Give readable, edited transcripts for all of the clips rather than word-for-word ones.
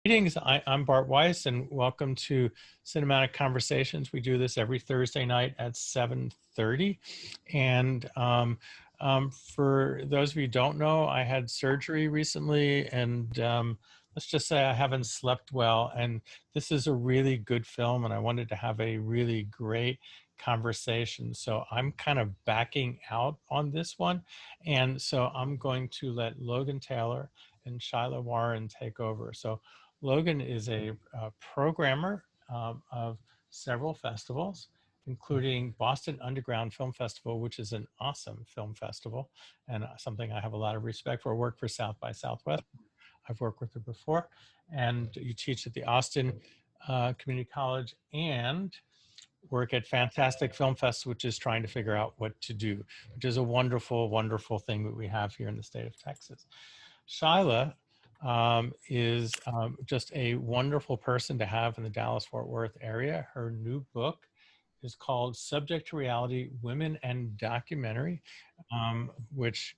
Greetings, I'm Bart Weiss, and welcome to Cinematic Conversations. We do this every Thursday night at 7:30. And for those of you who don't know, I had surgery recently, and let's just say I haven't slept well. And this is a really good film, and I wanted to have a really great conversation. So I'm kind of backing out on this one. And so I'm going to let Logan Taylor and Shyla Warren take over. So Logan is a programmer of several festivals, including Boston Underground Film Festival, which is an awesome film festival and something I have a lot of respect for. I work for South by Southwest. I've worked with her before. And you teach at the Austin Community College and work at Fantastic Film Fest, which is trying to figure out what to do, which is a wonderful, wonderful thing that we have here in the state of Texas. Shyla is just a wonderful person to have in the Dallas-Fort Worth area. Her new book is called Subject to Reality, Women and Documentary, which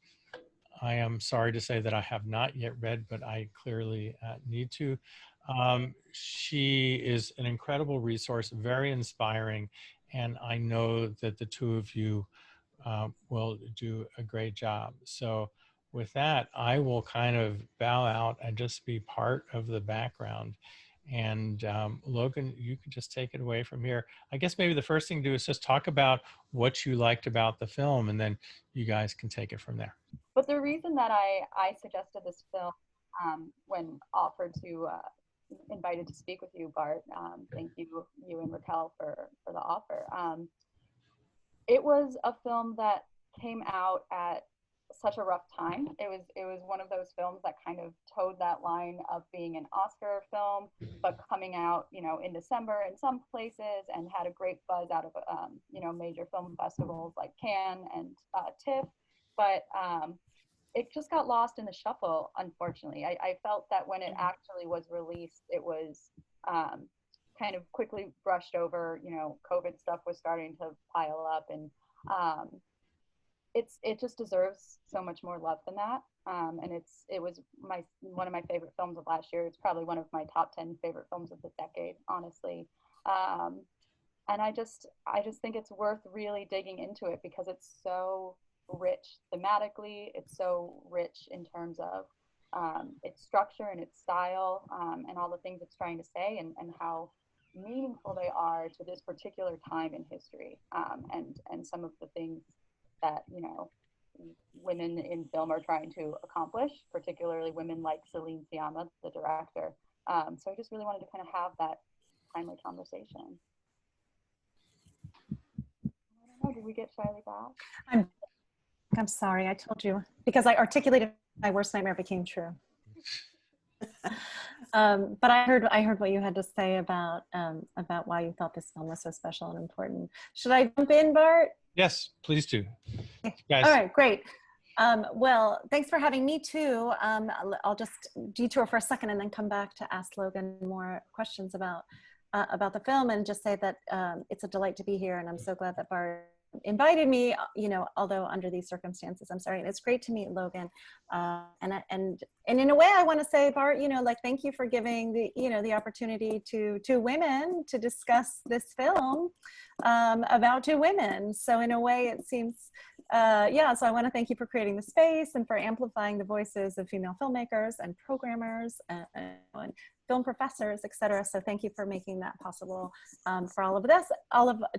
I am sorry to say that I have not yet read, but I clearly need to. She is an incredible resource, very inspiring, and I know that the two of you will do a great job. So with that, I will kind of bow out and just be part of the background. And Logan, you can just take it away from here. I guess maybe the first thing to do is just talk about what you liked about the film, and then you guys can take it from there. But the reason that I suggested this film when offered to invited to speak with you, Bart, thank you, you and Raquel for the offer. It was a film that came out at such a rough time. It was one of those films that kind of towed that line of being an Oscar film, but coming out, in December in some places, and had a great buzz out of major film festivals like Cannes and TIFF. But it just got lost in the shuffle, unfortunately. I felt that when it actually was released, it was kind of quickly brushed over. COVID stuff was starting to pile up, and it just deserves so much more love than that. And it was one of my favorite films of last year. It's probably one of my top 10 favorite films of the decade, honestly. And I just think it's worth really digging into it because it's so rich thematically. It's so rich in terms of its structure and its style, and all the things it's trying to say, and how meaningful they are to this particular time in history, and some of the things that women in film are trying to accomplish, particularly women like Celine Sciamma, the director. So I just really wanted to kind of have that timely conversation. I don't know, did we get Shiley back? I'm sorry, I told you, because I articulated my worst nightmare became true. But I heard what you had to say about why you thought this film was so special and important. Should I jump in, Bart? Yes, please do. Guys. All right, great. Well, thanks for having me too. I'll just detour for a second and then come back to ask Logan more questions about the film, and just say that it's a delight to be here, and I'm so glad that Bart invited me, although under these circumstances. I'm sorry. And it's great to meet Logan. And in a way, I want to say, Bart, thank you for giving the opportunity to two women to discuss this film about two women. So in a way, it seems, so I want to thank you for creating the space and for amplifying the voices of female filmmakers and programmers and film professors, et cetera. So thank you for making that possible for all of this,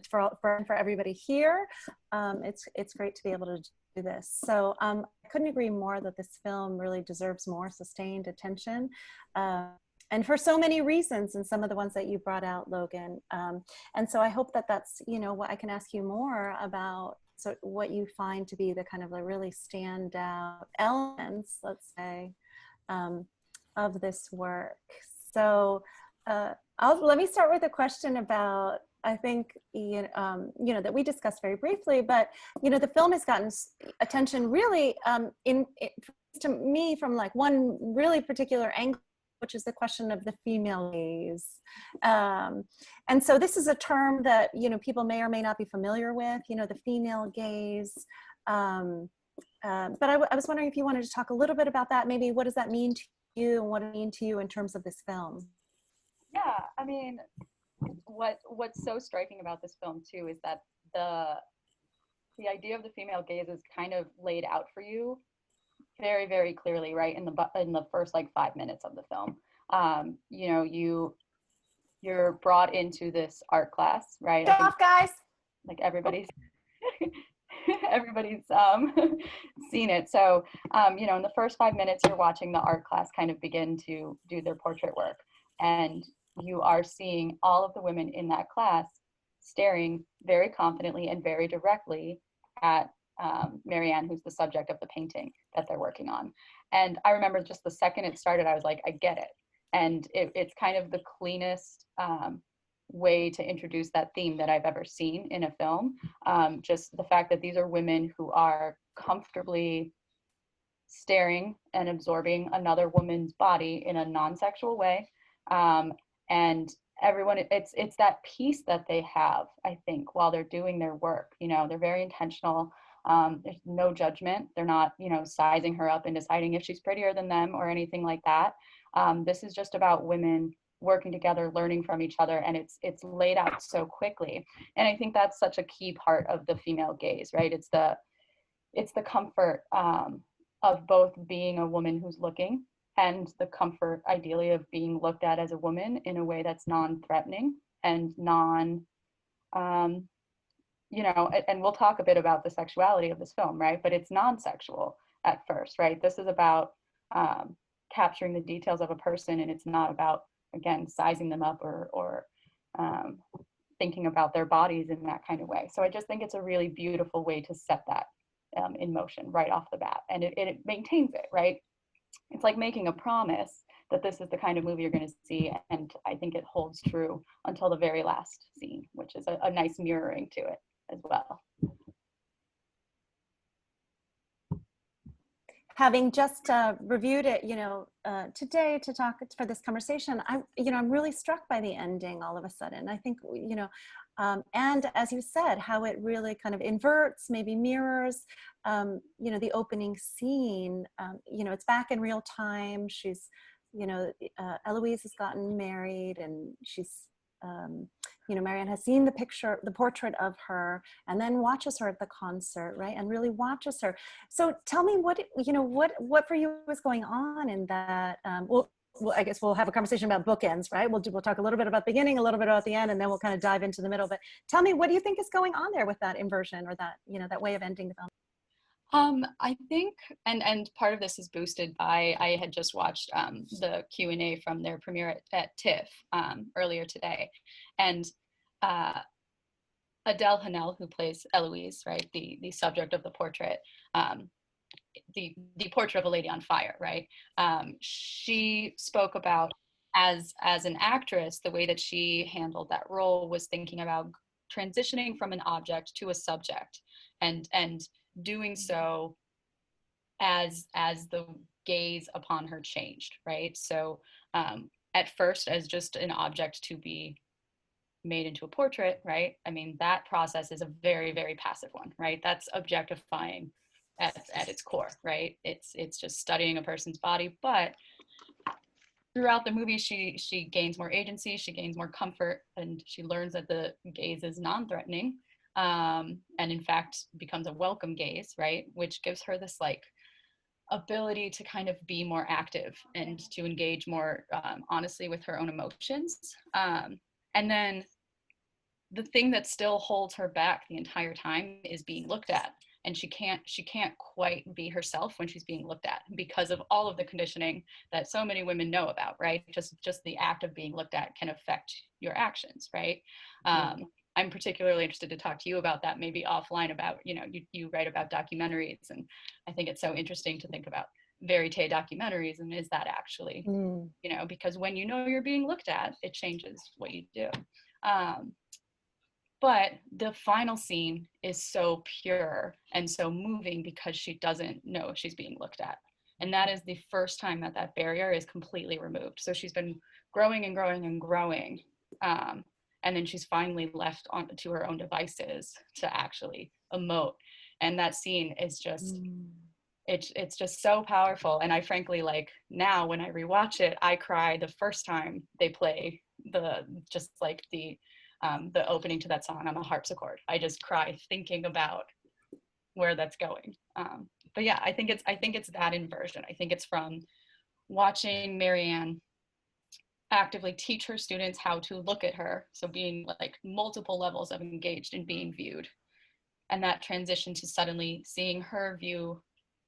for everybody here. It's great to be able to do this. So I couldn't agree more that this film really deserves more sustained attention. And for so many reasons, and some of the ones that you brought out, Logan. And so I hope that that's, what I can ask you more about, so what you find to be the kind of the really standout elements, let's say, of this work. So let me start with a question about, I think, that we discussed very briefly, but, the film has gotten attention really to me from like one really particular angle, which is the question of the female gaze. And so this is a term that, people may or may not be familiar with, the female gaze. But I was wondering if you wanted to talk a little bit about that. Maybe what does that mean to you and what it mean to you in terms of this film? Yeah, I mean, what's so striking about this film too is that the idea of the female gaze is kind of laid out for you very, very clearly, right, in the first like 5 minutes of the film. You know, you're brought into this art class, right? I Get think off, guys. like everybody's everybody's seen it. So you know, in the first 5 minutes, you're watching the art class kind of begin to do their portrait work, and you are seeing all of the women in that class staring very confidently and very directly at Marianne, who's the subject of the painting that they're working on. And I remember just the second it started, I was like, I get it. And it's kind of the cleanest way to introduce that theme that I've ever seen in a film. Just the fact that these are women who are comfortably staring and absorbing another woman's body in a non-sexual way. And everyone, it's that peace that they have, I think, while they're doing their work. You know, they're very intentional. There's no judgment. They're not, you know, sizing her up and deciding if she's prettier than them or anything like that. This is just about women working together, learning from each other, and it's laid out so quickly. And I think that's such a key part of the female gaze, right? It's the comfort of both being a woman who's looking, and the comfort, ideally, of being looked at as a woman in a way that's non-threatening and you know, and we'll talk a bit about the sexuality of this film, right? But it's non-sexual at first, right? This is about capturing the details of a person, and it's not about, again, sizing them up or thinking about their bodies in that kind of way. So I just think it's a really beautiful way to set that in motion right off the bat, and it maintains it, right? It's like making a promise that this is the kind of movie you're going to see, and I think it holds true until the very last scene, which is a nice mirroring to it as well. Having just reviewed it, you know, today to talk for this conversation, I'm really struck by the ending all of a sudden. I think, you know, and as you said, how it really kind of inverts, maybe mirrors, you know, the opening scene. You know, it's back in real time. She's, you know, Eloise has gotten married, and she's, you know, Marianne has seen the portrait of her, and then watches her at the concert, right? And really watches her. So tell me what for you was going on in that. Well, I guess we'll have a conversation about bookends, right? We'll talk a little bit about the beginning, a little bit about the end, and then we'll kind of dive into the middle. But tell me, what do you think is going on there with that inversion, or that, you know, that way of ending the film? I think, and part of this is boosted by, I had just watched the Q&A from their premiere at TIFF earlier today, and Adele Haenel, who plays Eloise, right, the subject of the portrait, the portrait of a lady on fire, right? She spoke about, as an actress, the way that she handled that role was thinking about transitioning from an object to a subject, and doing so as the gaze upon her changed, right? So at first, as just an object to be made into a portrait, right? I mean, that process is a very, very passive one, right? That's objectifying at its core, right? It's just studying a person's body. But throughout the movie, she gains more agency, she gains more comfort, and she learns that the gaze is non-threatening, and in fact becomes a welcome gaze, right? Which gives her this like ability to kind of be more active and to engage more honestly with her own emotions. And then the thing that still holds her back the entire time is being looked at, and she can't quite be herself when she's being looked at, because of all of the conditioning that so many women know about, right? Just the act of being looked at can affect your actions, right? I'm particularly interested to talk to you about that, maybe offline, about, you know, you write about documentaries, and I think it's so interesting to think about verite documentaries, and is that actually, you know, because when you know you're being looked at, it changes what you do. But the final scene is so pure and so moving because she doesn't know she's being looked at. And that is the first time that barrier is completely removed. So she's been growing and growing and growing. And then she's finally left to her own devices to actually emote. And that scene is just it's just so powerful. And I frankly, like, now when I rewatch it, I cry the first time they play just like the opening to that song on the harpsichord. I just cry thinking about where that's going. But yeah, I think it's that inversion. I think it's from watching Marianne actively teach her students how to look at her, so being like multiple levels of engaged and being viewed, and that transition to suddenly seeing her view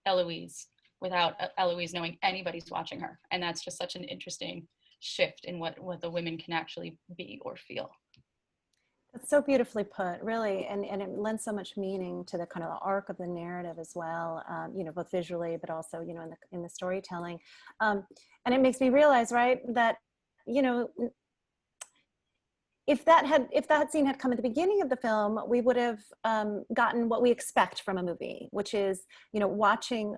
Eloise without Eloise knowing anybody's watching her. And that's just such an interesting shift in what the women can actually be or feel. That's so beautifully put, really, and it lends so much meaning to the kind of the arc of the narrative as well, you know, both visually, but also, you know, in the storytelling. And it makes me realize, right, that, you know, if that scene had come at the beginning of the film, we would have gotten what we expect from a movie, which is, you know, watching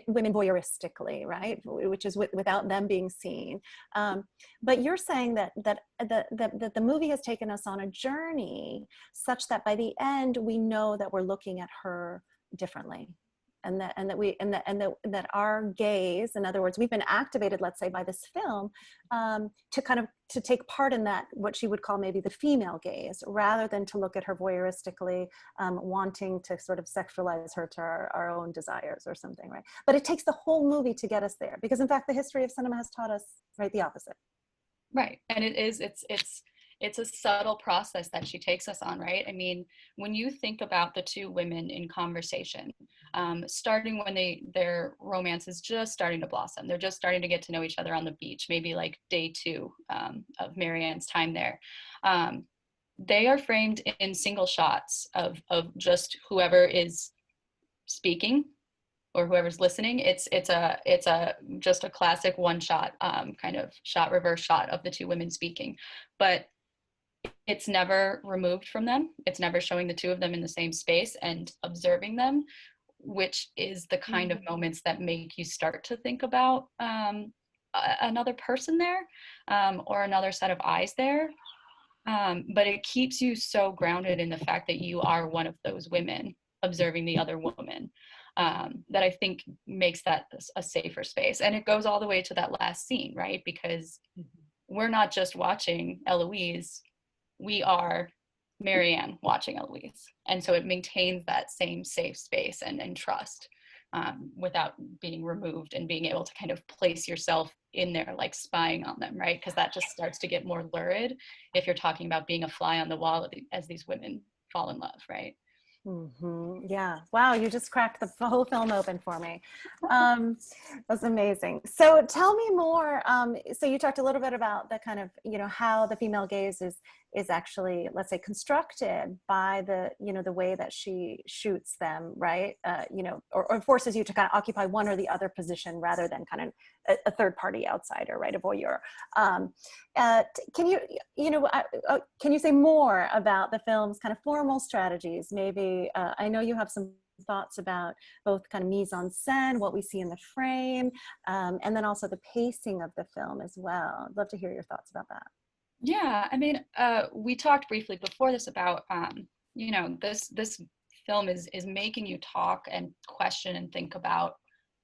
women voyeuristically, right? Which is without them being seen. But you're saying that the movie has taken us on a journey such that by the end we know that we're looking at her differently. And that our gaze, in other words, we've been activated, let's say, by this film, to take part in that, what she would call maybe the female gaze, rather than to look at her voyeuristically, wanting to sort of sexualize her to our own desires or something, right? But it takes the whole movie to get us there, because in fact, the history of cinema has taught us, right, the opposite. Right. And it's a subtle process that she takes us on, right? I mean, when you think about the two women in conversation, starting when their romance is just starting to blossom, they're just starting to get to know each other on the beach, maybe like day 2 of Marianne's time there. They are framed in single shots of just whoever is speaking or whoever's listening. It's just a classic one shot, kind of shot reverse shot of the two women speaking, but it's never removed from them. It's never showing the two of them in the same space and observing them, which is the kind of moments that make you start to think about another person there, or another set of eyes there. But it keeps you so grounded in the fact that you are one of those women observing the other woman, that I think makes that a safer space. And it goes all the way to that last scene, right? Because we're not just watching Eloise, we are Marianne watching Eloise. And so it maintains that same safe space and trust, without being removed, and being able to kind of place yourself in there, like spying on them, right? Because that just starts to get more lurid if you're talking about being a fly on the wall as these women fall in love, right? Yeah. Wow. You just cracked the whole film open for me. That's amazing. So tell me more. So you talked a little bit about the kind of, you know, how the female gaze is actually, let's say, constructed by the, you know, the way that she shoots them, right? You know, or forces you to kind of occupy one or the other position rather than kind of a third party outsider, right? A voyeur. Can you, you know, can you say more about the film's kind of formal strategies? Maybe, I know you have some thoughts about both kind of mise en scène, what we see in the frame, and then also the pacing of the film as well. I'd love to hear your thoughts about that. Yeah, I mean, we talked briefly before this about, you know, this film is making you talk and question and think about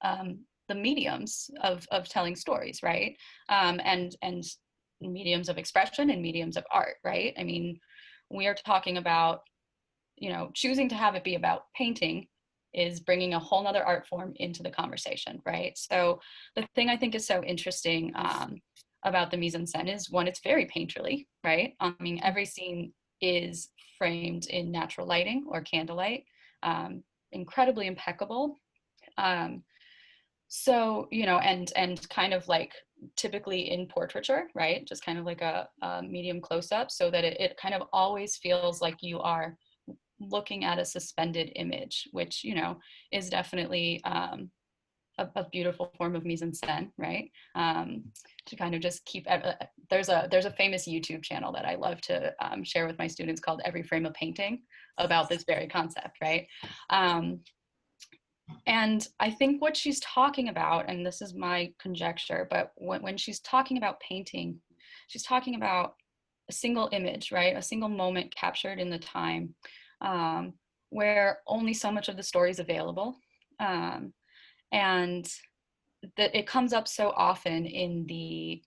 the mediums of telling stories, right? And mediums of expression and mediums of art, right? I mean, we are talking about, you know, choosing to have it be about painting is bringing a whole nother art form into the conversation, right? So the thing I think is so interesting about the mise en scène is, one, it's very painterly, right? I mean, every scene is framed in natural lighting or candlelight, incredibly impeccable. So, you know, and kind of like typically in portraiture, right? Just kind of like a medium close up, so that it kind of always feels like you are looking at a suspended image, which, you know, is definitely a beautiful form of mise en scène, right? To kind of just keep, there's a famous YouTube channel that I love to share with my students called Every Frame a Painting, about this very concept, right? And I think what she's talking about, and this is my conjecture, but when she's talking about painting, she's talking about a single image, right? A single moment captured in the time, where only so much of the story is available. And that it comes up so often in the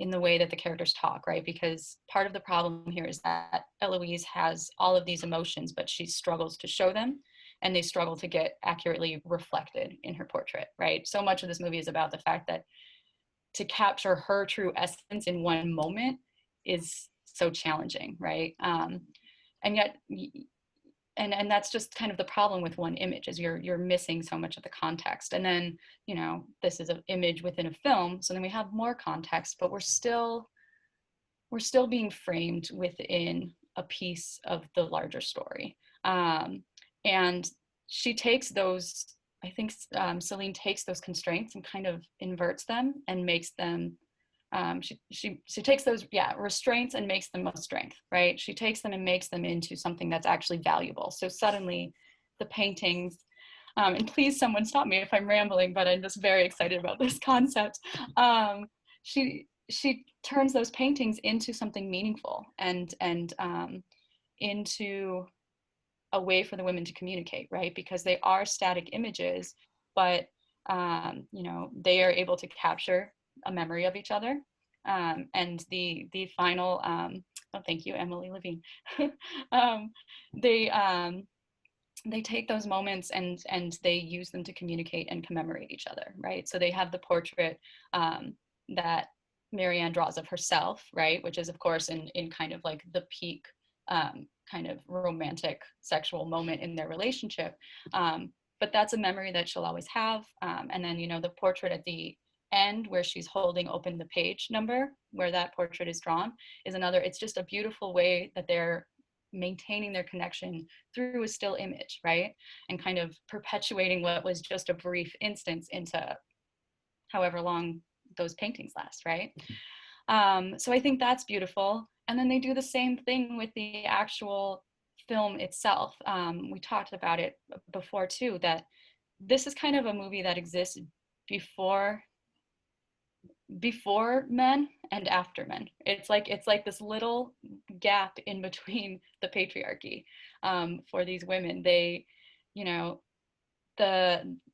way that the characters talk, right? Because part of the problem here is that Eloise has all of these emotions, but she struggles to show them, and they struggle to get accurately reflected in her portrait, right? So much of this movie is about the fact that to capture her true essence in one moment is so challenging, right? And yet, and that's just kind of the problem with one image, is you're missing so much of the context. And then, you know, this is an image within a film, so then we have more context, but we're still being framed within a piece of the larger story. And she takes those, I think Celine takes those constraints and kind of inverts them and makes them, she takes those, restraints and makes them a strength, right? She takes them and makes them into something that's actually valuable. So suddenly the paintings, and please someone stop me if I'm rambling, but I'm just very excited about this concept. She turns those paintings into something meaningful and into a way for the women to communicate, right? Because they are static images, but you know, they are able to capture a memory of each other. And the final, oh, thank you, Emily Levine. They take those moments and they use them to communicate and commemorate each other, right? So they have the portrait that Marianne draws of herself, right? Which is, of course, in kind of like the peak kind of romantic sexual moment in their relationship. But that's a memory that she'll always have. And then, you know, the portrait at the end where she's holding open the page number where that portrait is drawn is another. It's just a beautiful way that they're maintaining their connection through a still image, right? And kind of perpetuating what was just a brief instance into however long those paintings last, right? So I think that's beautiful. And then they do the same thing with the actual film itself. We talked about it before too, that this is kind of a movie that exists before men and after men. It's like this little gap in between the patriarchy for these women. They, you know,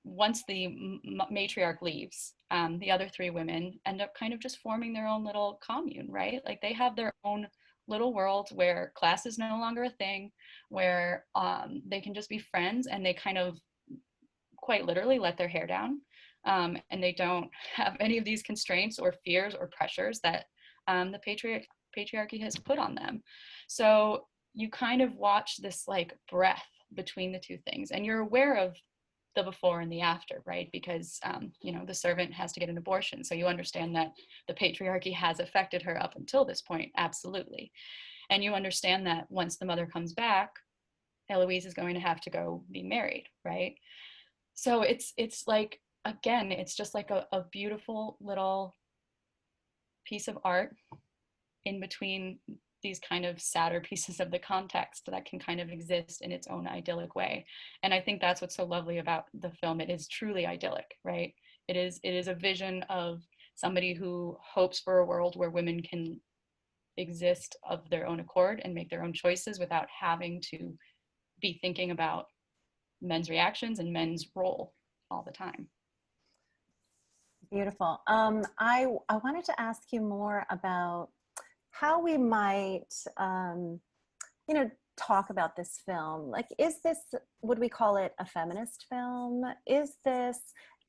once the matriarch leaves, the other three women end up kind of just forming their own little commune, right? Like they have their own little world where class is no longer a thing, where they can just be friends, and they kind of quite literally let their hair down, and they don't have any of these constraints or fears or pressures that the patriarchy has put on them. So you kind of watch this like breath between the two things, and you're aware of the before and the after, right? Because you know, the servant has to get an abortion, so you understand that the patriarchy has affected her up until this point, absolutely. And you understand that once the mother comes back, Eloise is going to have to go be married, right? So it's like, again, it's just like a beautiful little piece of art in between these kind of sadder pieces of the context that can kind of exist in its own idyllic way. And I think that's what's so lovely about the film. It is truly idyllic, right? It is a vision of somebody who hopes for a world where women can exist of their own accord and make their own choices without having to be thinking about men's reactions and men's role all the time. Beautiful. I wanted to ask you more about how we might, you know, talk about this film. Like, is this, would we call it a feminist film? Is this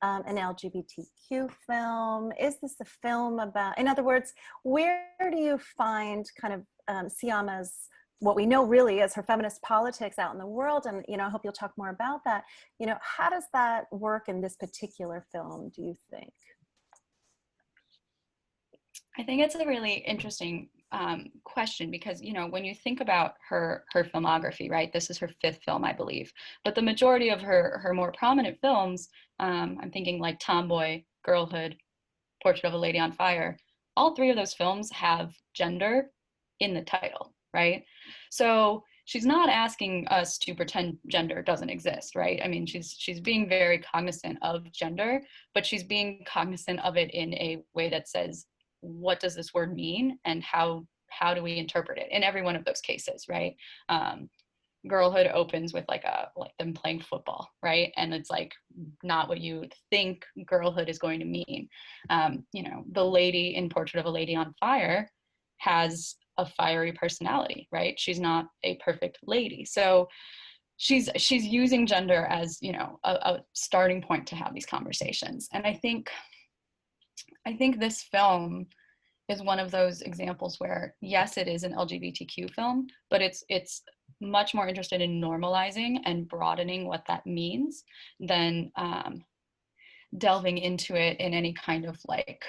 an LGBTQ film? Is this a film about, in other words, where do you find kind of Syama's, what we know really as her feminist politics out in the world? And, you know, I hope you'll talk more about that. You know, how does that work in this particular film, do you think? I think it's a really interesting question, because, you know, when you think about her filmography, right, this is her 5th film, I believe, but the majority of her more prominent films, I'm thinking like Tomboy, Girlhood, Portrait of a Lady on Fire, all 3 of those films have gender in the title, right? So she's not asking us to pretend gender doesn't exist, right? I mean, she's being very cognizant of gender, but she's being cognizant of it in a way that says, what does this word mean, and how do we interpret it in every one of those cases, right? girlhood opens with like them playing football, right? And it's like not what you think girlhood is going to mean. You know, the lady in Portrait of a Lady on Fire has a fiery personality, right? She's not a perfect lady. So she's using gender as, you know, a starting point to have these conversations. And I think this film is one of those examples where, yes, it is an LGBTQ film, but it's much more interested in normalizing and broadening what that means than delving into it in any kind of like,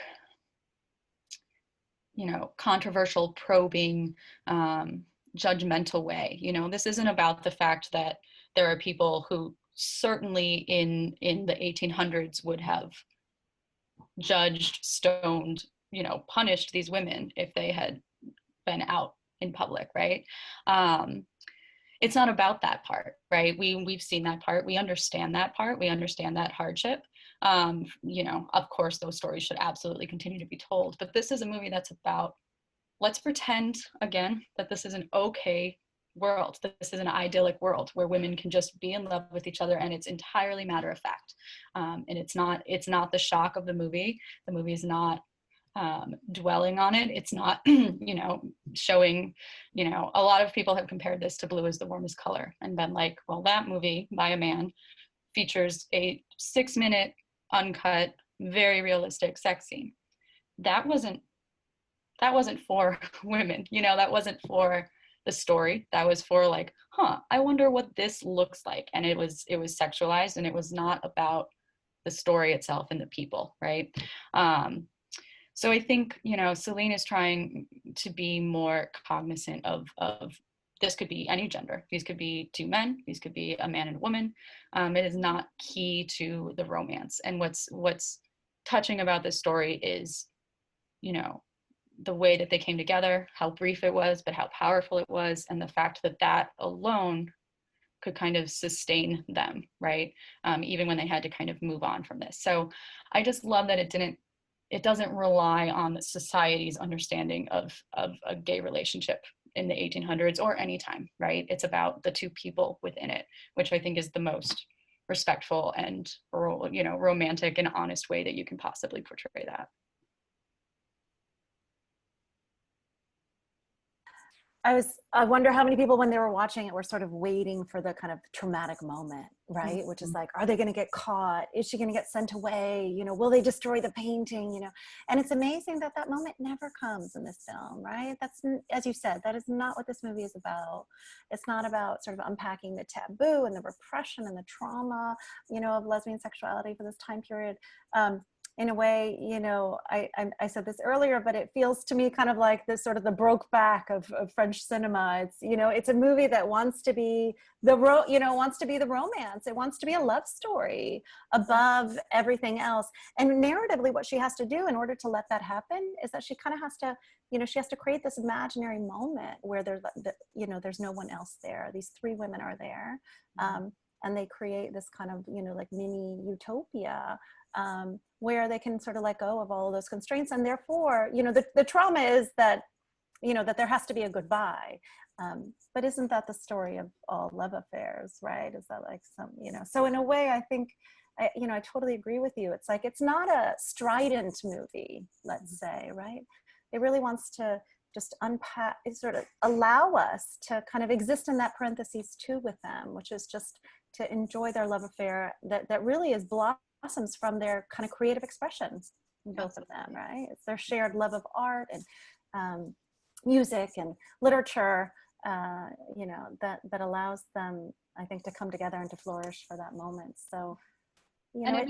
you know, controversial, probing, judgmental way. You know, this isn't about the fact that there are people who certainly in the 1800s would have judged, stoned, you know, punished these women if they had been out in public, right? It's not about that part, right? We've seen that part. We understand that part. We understand that hardship. You know, of course, those stories should absolutely continue to be told. But this is a movie that's about, let's pretend again that this is an okay world, that this is an idyllic world where women can just be in love with each other, and it's entirely matter of fact. And it's not the shock of the movie. The movie is not dwelling on it. It's not, you know, showing, you know, a lot of people have compared this to Blue is the Warmest Color and been like, well, that movie by a man features a 6-minute uncut, very realistic sex scene. That wasn't for women, you know, that wasn't for the story. That was for like, I wonder what this looks like. And it was sexualized, and it was not about the story itself and the people, right? So I think, you know, Celine is trying to be more cognizant of this could be any gender. These could be two men. These could be a man and a woman. It is not key to the romance. And what's touching about this story is, you know, the way that they came together, how brief it was, but how powerful it was, and the fact that that alone could kind of sustain them, right? Even when they had to kind of move on from this. So I just love that it doesn't rely on society's understanding of a gay relationship in the 1800s or any time, right? It's about the two people within it, which I think is the most respectful and, you know, romantic and honest way that you can possibly portray that. I wonder how many people, when they were watching it, were sort of waiting for the kind of traumatic moment, right? Mm-hmm. Which is like, are they going to get caught? Is she going to get sent away? You know, will they destroy the painting? You know, and it's amazing that that moment never comes in this film, right? That's, as you said, that is not what this movie is about. It's not about sort of unpacking the taboo and the repression and the trauma, you know, of lesbian sexuality for this time period. In a way, you know, I said this earlier, but it feels to me kind of like this sort of the broke back of French cinema. It's, you know, it's a movie that wants to be wants to be the romance. It wants to be a love story above everything else. And narratively, what she has to do in order to let that happen is that she kind of has to, you know, she has to create this imaginary moment where there's, you know, there's no one else there. These three women are there. And they create this kind of, you know, like mini utopia, where they can sort of let go of all of those constraints. And therefore, you know, the trauma is that, you know, that there has to be a goodbye. But isn't that the story of all love affairs, right? Is that like some, you know, so in a way, I think, you know, I totally agree with you. It's like, it's not a strident movie, let's say, right? It really wants to just unpack, sort of allow us to kind of exist in that parentheses too with them, which is just to enjoy their love affair that really is blossoms from their kind of creative expression, both of them, right? It's their shared love of art and music and literature, you know, that allows them, I think, to come together and to flourish for that moment. So, you know,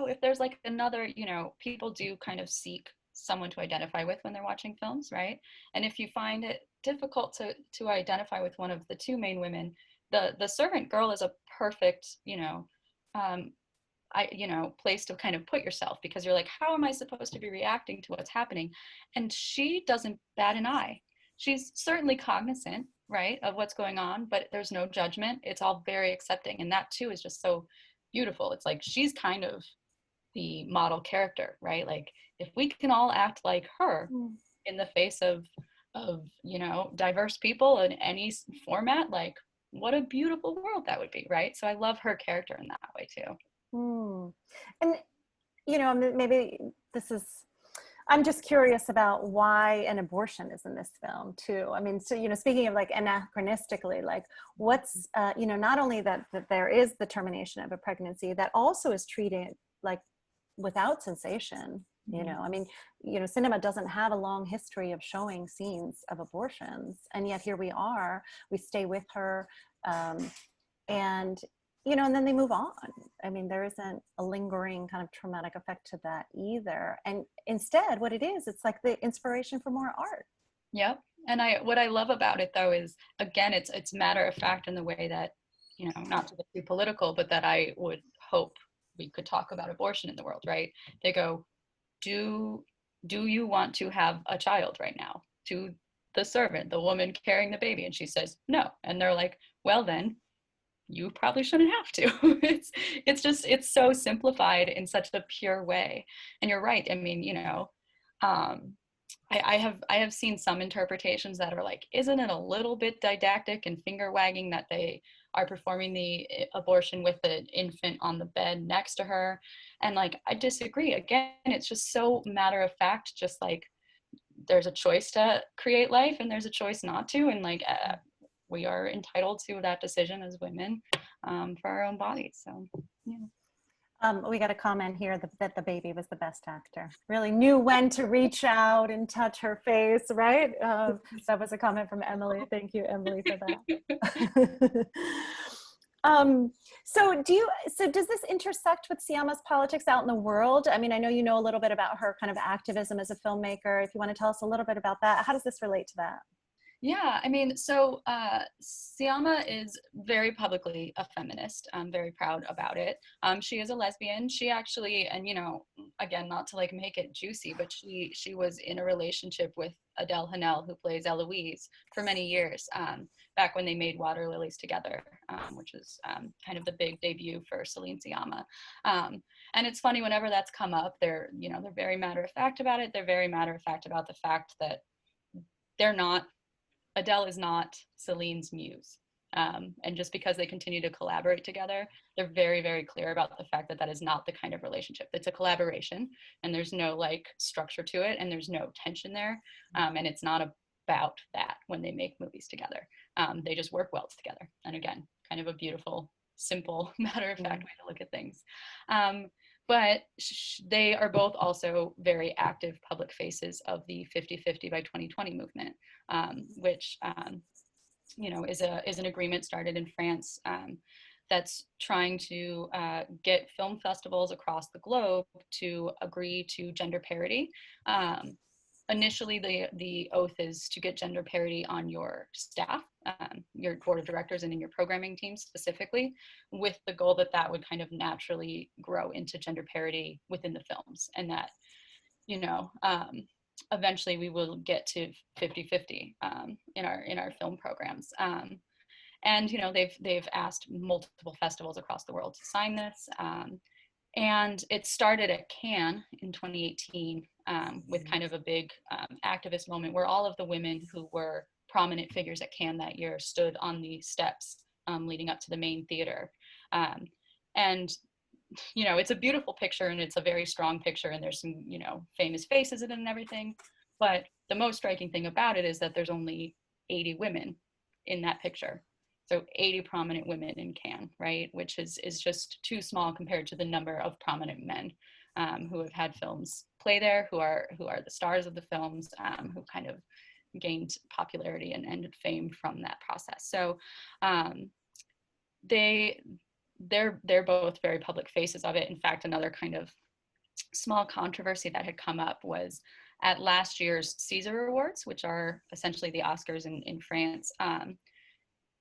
if there's like another, you know, people do kind of seek someone to identify with when they're watching films, right? And if you find it difficult to identify with one of the two main women, the servant girl is a perfect, you know, place to kind of put yourself, because you're like, how am I supposed to be reacting to what's happening? And she doesn't bat an eye. She's certainly cognizant, right, of what's going on, but there's no judgment. It's all very accepting. And that too is just so beautiful. It's like, she's kind of the model character, right? Like, if we can all act like her in the face of of, you know, diverse people in any format, like what a beautiful world that would be, right? So I love her character in that way too. Hmm. And, you know, maybe this is, I'm just curious about why an abortion is in this film too. I mean, so, you know, speaking of like anachronistically, like what's, you know, not only that there is the termination of a pregnancy, that also is treated like without sensation. You know, I mean, you know, cinema doesn't have a long history of showing scenes of abortions, and yet here we are. We stay with her, and you know, and then they move on. I mean, there isn't a lingering kind of traumatic effect to that either. And instead, what it is, it's like the inspiration for more art. Yep. And what I love about it though is, again, it's matter of fact in the way that, you know, not to get too political, but that I would hope we could talk about abortion in the world, right? They go, do you want to have a child right now? To the servant, the woman carrying the baby, and she says no. And they're like, well then, you probably shouldn't have to. It's so simplified in such a pure way. And you're right. I mean, you know, um, I have seen some interpretations that are like, isn't it a little bit didactic and finger wagging that they are performing the abortion with the infant on the bed next to her? And like, I disagree. Again, it's just so matter of fact, just like there's a choice to create life and there's a choice not to. And like, we are entitled to that decision as women, for our own bodies. So, yeah. We got a comment here that the baby was the best actor. Really knew when to reach out and touch her face, right? That was a comment from Emily. Thank you, Emily, for that. So does this intersect with Siama's politics out in the world? I mean, I know you know a little bit about her kind of activism as a filmmaker. If you want to tell us a little bit about that, how does this relate to that? Yeah, I mean, so Siama is very publicly a feminist. I'm very proud about it. She is a lesbian. She actually, and you know, again, not to like make it juicy, but she was in a relationship with Adele Hanel, who plays Eloise, for many years, back when they made Water Lilies together, which was kind of the big debut for Celine Sciamma. And it's funny, whenever that's come up, they're very matter of fact about it. They're very matter of fact about the fact that they're not. Adele is not Celine's muse. And just because they continue to collaborate together, they're very, very clear about the fact that that is not the kind of relationship. It's a collaboration, and there's no like structure to it, and there's no tension there. And it's not about that when they make movies together. They just work well together. And again, kind of a beautiful, simple, matter of fact way to look at things. But they are both also very active public faces of the 50-50 by 2020 movement, which you know, is an agreement started in France, that's trying to get film festivals across the globe to agree to gender parity. Initially, the oath is to get gender parity on your staff, your board of directors, and in your programming team specifically, with the goal that that would kind of naturally grow into gender parity within the films, and that, you know, eventually we will get to 50-50 in our film programs. And you know, they've asked multiple festivals across the world to sign this. And it started at Cannes in 2018, with kind of a big activist moment where all of the women who were prominent figures at Cannes that year stood on the steps leading up to the main theater. And, you know, it's a beautiful picture, and it's a very strong picture, and there's some, you know, famous faces in it and everything. But the most striking thing about it is that there's only 80 women in that picture. So 80 prominent women in Cannes, right? Which is just too small compared to the number of prominent men who have had films play there, who are the stars of the films, who kind of gained popularity and fame from that process. So they're both very public faces of it. In fact, another kind of small controversy that had come up was at last year's César Awards, which are essentially the Oscars in France.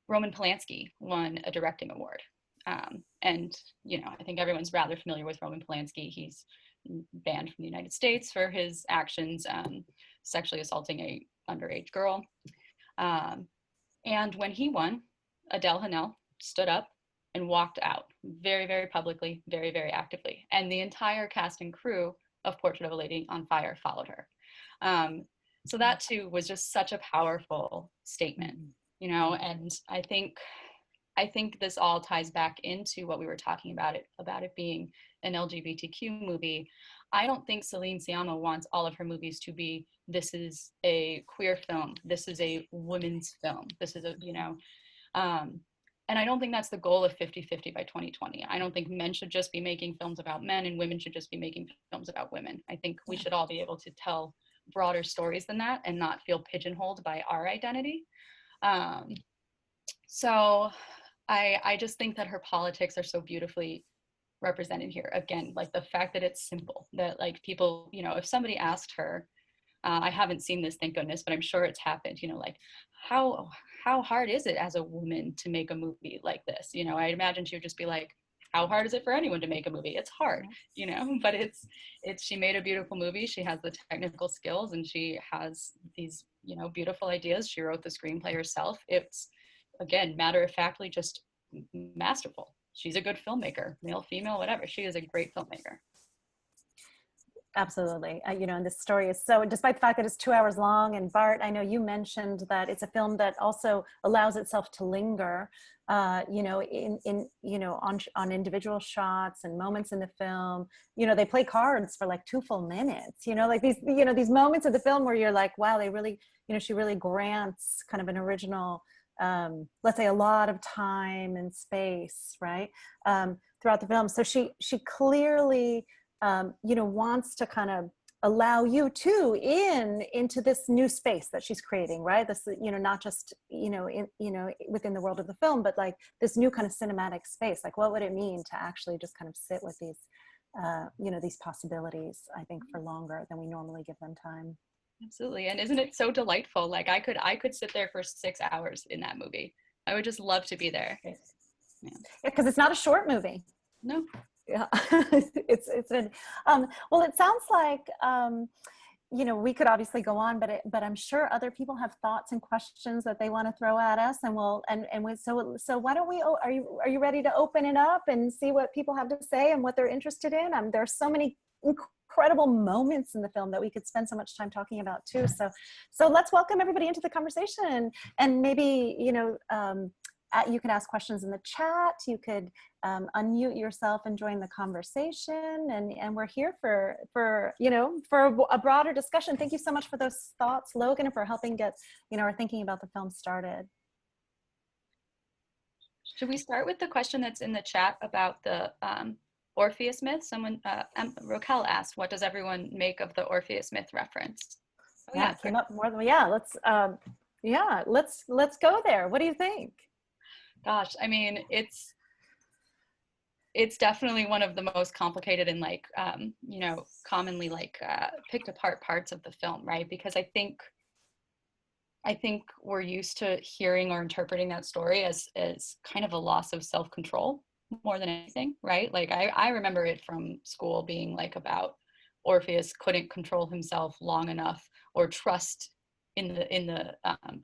Roman Polanski won a directing award. And, you know, I think everyone's rather familiar with Roman Polanski. He's banned from the United States for his actions sexually assaulting a underage girl. And when he won, Adele Hanel stood up and walked out very, very publicly, very, very actively. And the entire cast and crew of Portrait of a Lady on Fire followed her. So that too was just such a powerful statement, you know, and I think this all ties back into what we were talking about it being an LGBTQ movie. I don't think Celine Sciamma wants all of her movies to be, this is a queer film, this is a women's film, this is a, you know, um, and I don't think that's the goal of 50-50 by 2020. I don't think men should just be making films about men and women should just be making films about women. I think we should all be able to tell broader stories than that and not feel pigeonholed by our identity. Um, so I just think that her politics are so beautifully represented here. Again, like the fact that it's simple, that like people, you know, if somebody asked her, I haven't seen this, thank goodness, but I'm sure it's happened, you know, like how hard is it as a woman to make a movie like this? You know, I imagine she would just be like, how hard is it for anyone to make a movie? It's hard, you know, but it's she made a beautiful movie. She has the technical skills and she has these, you know, beautiful ideas. She wrote the screenplay herself. It's, again, matter of factly just masterful. She's a good filmmaker, male, female, whatever. She is a great filmmaker. Absolutely. You know, and this story is so, despite the fact that it's 2 hours long, and Bart, I know you mentioned that it's a film that also allows itself to linger, you know, you know, on individual shots and moments in the film. You know, they play cards for like 2 full minutes, you know, like these, you know, these moments of the film where you're like, wow, they really, you know, she really grants kind of an original, let's say, a lot of time and space, right, throughout the film. So she clearly, you know, wants to kind of allow you too into this new space that she's creating, right? This, you know, not just, you know, within the world of the film, but like this new kind of cinematic space. Like, what would it mean to actually just kind of sit with these, you know, these possibilities, I think, for longer than we normally give them time. Absolutely. And isn't it so delightful? Like I could sit there for 6 hours in that movie. I would just love to be there. Yeah, because it's not a short movie. No. Yeah, it's an, well, it sounds like, you know, we could obviously go on, but I'm sure other people have thoughts and questions that they want to throw at us, and so why don't we, are you ready to open it up and see what people have to say and what they're interested in? There are so many incredible moments in the film that we could spend so much time talking about too. So let's welcome everybody into the conversation, and maybe, you know, you can ask questions in the chat. You could unmute yourself and join the conversation. And we're here for you know, for a broader discussion. Thank you so much for those thoughts, Logan, and for helping get, you know, our thinking about the film started. Should we start with the question that's in the chat about the Orpheus myth? Someone, Raquel asked, what does everyone make of the Orpheus myth reference? Oh, yeah, it came up more than, yeah, let's go there. What do you think? Gosh, I mean, it's definitely one of the most complicated and like, you know, commonly like picked apart parts of the film, right? Because I think we're used to hearing or interpreting that story as kind of a loss of self-control more than anything, right? Like I remember it from school being like about Orpheus couldn't control himself long enough or trust in the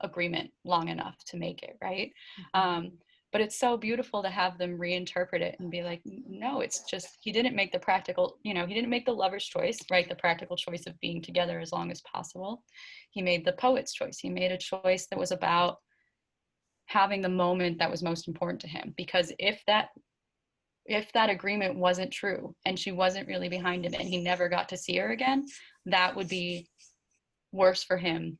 agreement long enough to make it, right? Mm-hmm. But it's so beautiful to have them reinterpret it and be like, no, it's just, he didn't make the practical, you know, he didn't make the lover's choice, right? The practical choice of being together as long as possible. He made the poet's choice. He made a choice that was about having the moment that was most important to him. Because if that agreement wasn't true and she wasn't really behind him and he never got to see her again, that would be worse for him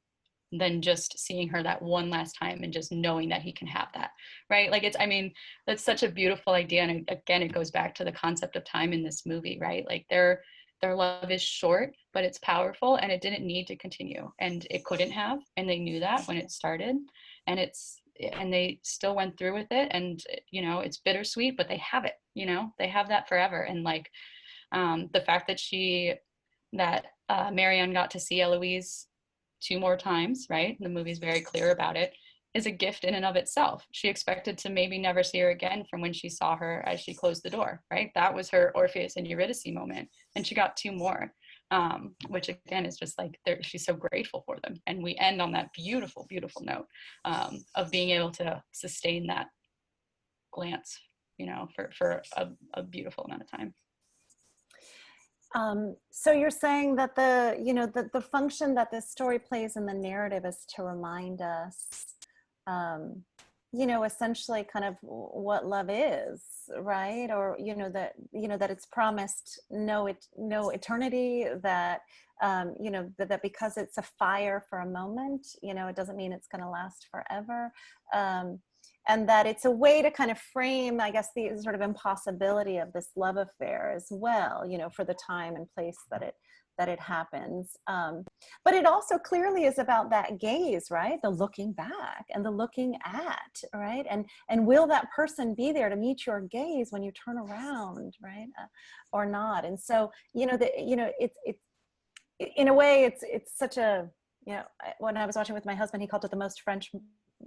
than just seeing her that one last time and just knowing that he can have that, right? Like I mean, that's such a beautiful idea. And again, it goes back to the concept of time in this movie, right? Like their love is short, but it's powerful, and it didn't need to continue, and it couldn't have, and they knew that when it started, and they still went through with it. And, you know, it's bittersweet, but they have it, you know, they have that forever. And like the fact that Marianne got to see Eloise 2 more times, right? The movie's very clear about it, is a gift in and of itself. She expected to maybe never see her again from when she saw her as she closed the door, right? That was her Orpheus and Eurydice moment. And she got 2 more, which again is just like, she's so grateful for them. And we end on that beautiful, beautiful note of being able to sustain that glance, you know, for a beautiful amount of time. So you're saying that the function that this story plays in the narrative is to remind us, essentially kind of what love is, right? Or, that it's promised no eternity, that, that because it's a fire for a moment, it doesn't mean it's going to last forever. And that it's a way to kind of frame, I guess, the sort of impossibility of this love affair as well, for the time and place that it happens. But it also clearly is about that gaze, right? The looking back and the looking at, right? And will that person be there to meet your gaze when you turn around, right? Or not? And so, it's in a way, it's such a, when I was watching with my husband, he called it the most French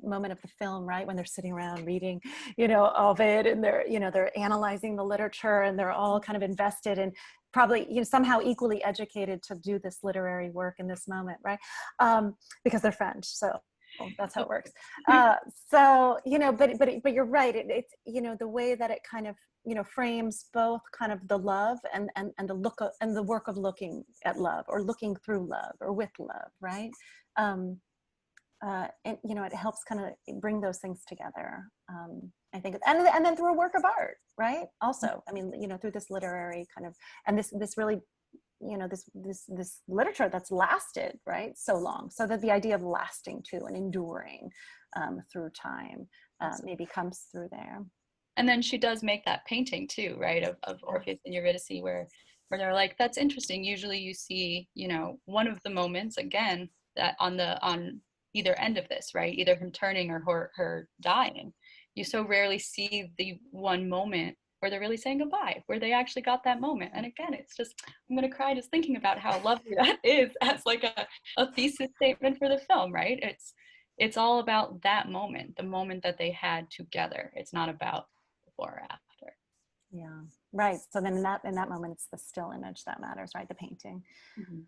moment of the film, right? When they're sitting around reading, Ovid, and they're analyzing the literature, and they're all kind of invested and probably, somehow equally educated to do this literary work in this moment, right? Because they're French, so that's how it works. So, but you're right. It's, the way that it kind of, frames both kind of the love and the look of, and the work of looking at love, or looking through love, or with love, right? And it helps kind of bring those things together. I think, and then through a work of art, right? Also, I mean, through this literary kind of, and this really, this literature that's lasted, right, so long. So that the idea of lasting too, and enduring through time, maybe comes through there. And then she does make that painting too, right, of Orpheus and Eurydice, where they're like, that's interesting. Usually you see, one of the moments again that on either end of this, right, either him turning or her dying. You so rarely see the one moment where they're really saying goodbye, where they actually got that moment. And again, it's just, I'm gonna cry just thinking about how lovely that is as like a thesis statement for the film, right? It's all about that moment, the moment that they had together. It's not about before or after. Yeah, right. So then in that moment, it's the still image that matters, right? The painting. Mm-hmm.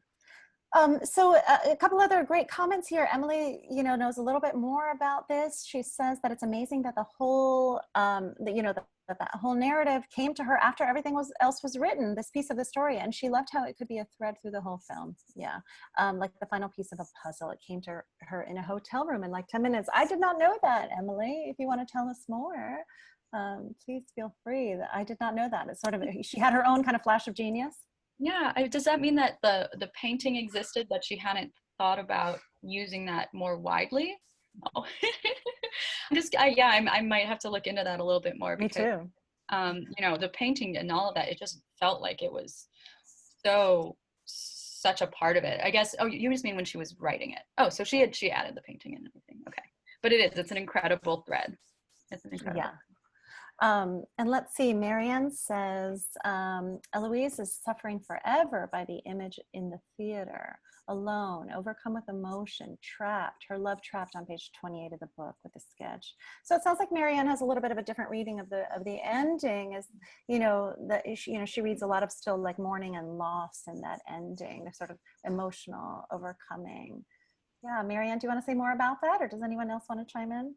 So a couple other great comments here. Emily, knows a little bit more about this. She says that it's amazing that the whole, that whole narrative came to her after everything else was written, this piece of the story, and she loved how it could be a thread through the whole film. Yeah, like the final piece of a puzzle. It came to her in a hotel room in like 10 minutes. I did not know that, Emily. If you want to tell us more, please feel free. I did not know that. It's sort of, she had her own kind of flash of genius. Yeah, does that mean that the painting existed, but she hadn't thought about using that more widely? Oh. I might have to look into that a little bit more. Because, me too. The painting and all of that, it just felt like it was such a part of it. I guess. Oh, you just mean when she was writing it? Oh, so she added the painting and everything. Okay, but it's an incredible thread. It's an incredible. Yeah. And let's see, Marianne says, Eloise is suffering forever by the image in the theater, alone, overcome with emotion, trapped, her love trapped on page 28 of the book with the sketch. So it sounds like Marianne has a little bit of a different reading of the ending, as, she reads a lot of still like mourning and loss in that ending, the sort of emotional overcoming. Yeah, Marianne, do you want to say more about that, or does anyone else want to chime in?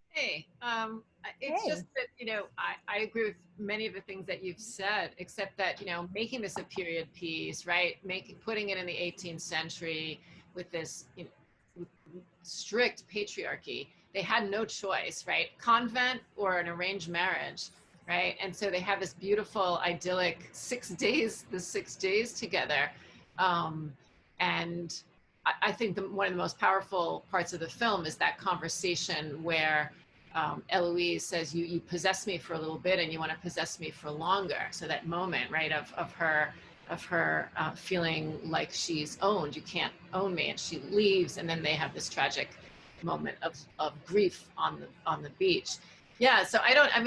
Hey, it's just that, I agree with many of the things that you've said, except that, making this a period piece, right? Putting it in the 18th century with this strict patriarchy, they had no choice, right? Convent or an arranged marriage, right? And so they have this beautiful, idyllic 6 days, the 6 days together. And I think one of the most powerful parts of the film is that conversation where Eloise says, you possess me for a little bit and you want to possess me for longer. So that moment, right, of her feeling like she's owned, you can't own me, and she leaves, and then they have this tragic moment of grief on the beach. Yeah, so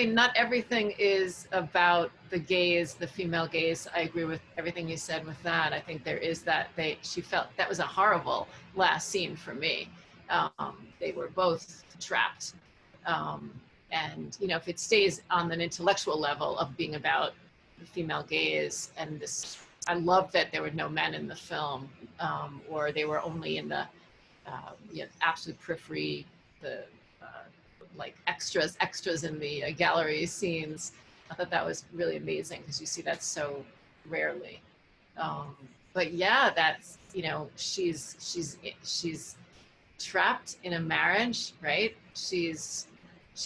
not everything is about the gaze, the female gaze. I agree with everything you said with that. I think there is that she felt that was a horrible last scene for me. They were both trapped. And, if it stays on an intellectual level of being about the female gaze and this, I love that there were no men in the film, or they were only in the absolute periphery, the like extras in the gallery scenes. I thought that was really amazing because you see that so rarely. Um, but yeah, that's, you know, she's trapped in a marriage, right? She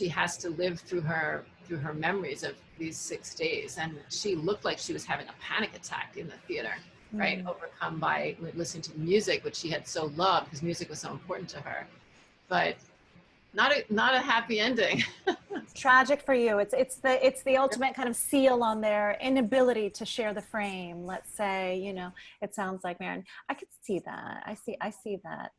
has to live through her memories of these 6 days, and she looked like she was having a panic attack in the theater, right? Overcome by listening to music, which she had so loved because music was so important to her. But not a happy ending. Tragic for you. It's the ultimate kind of seal on their inability to share the frame. Let's say, you know, it sounds like Marion. I could see that. I see that.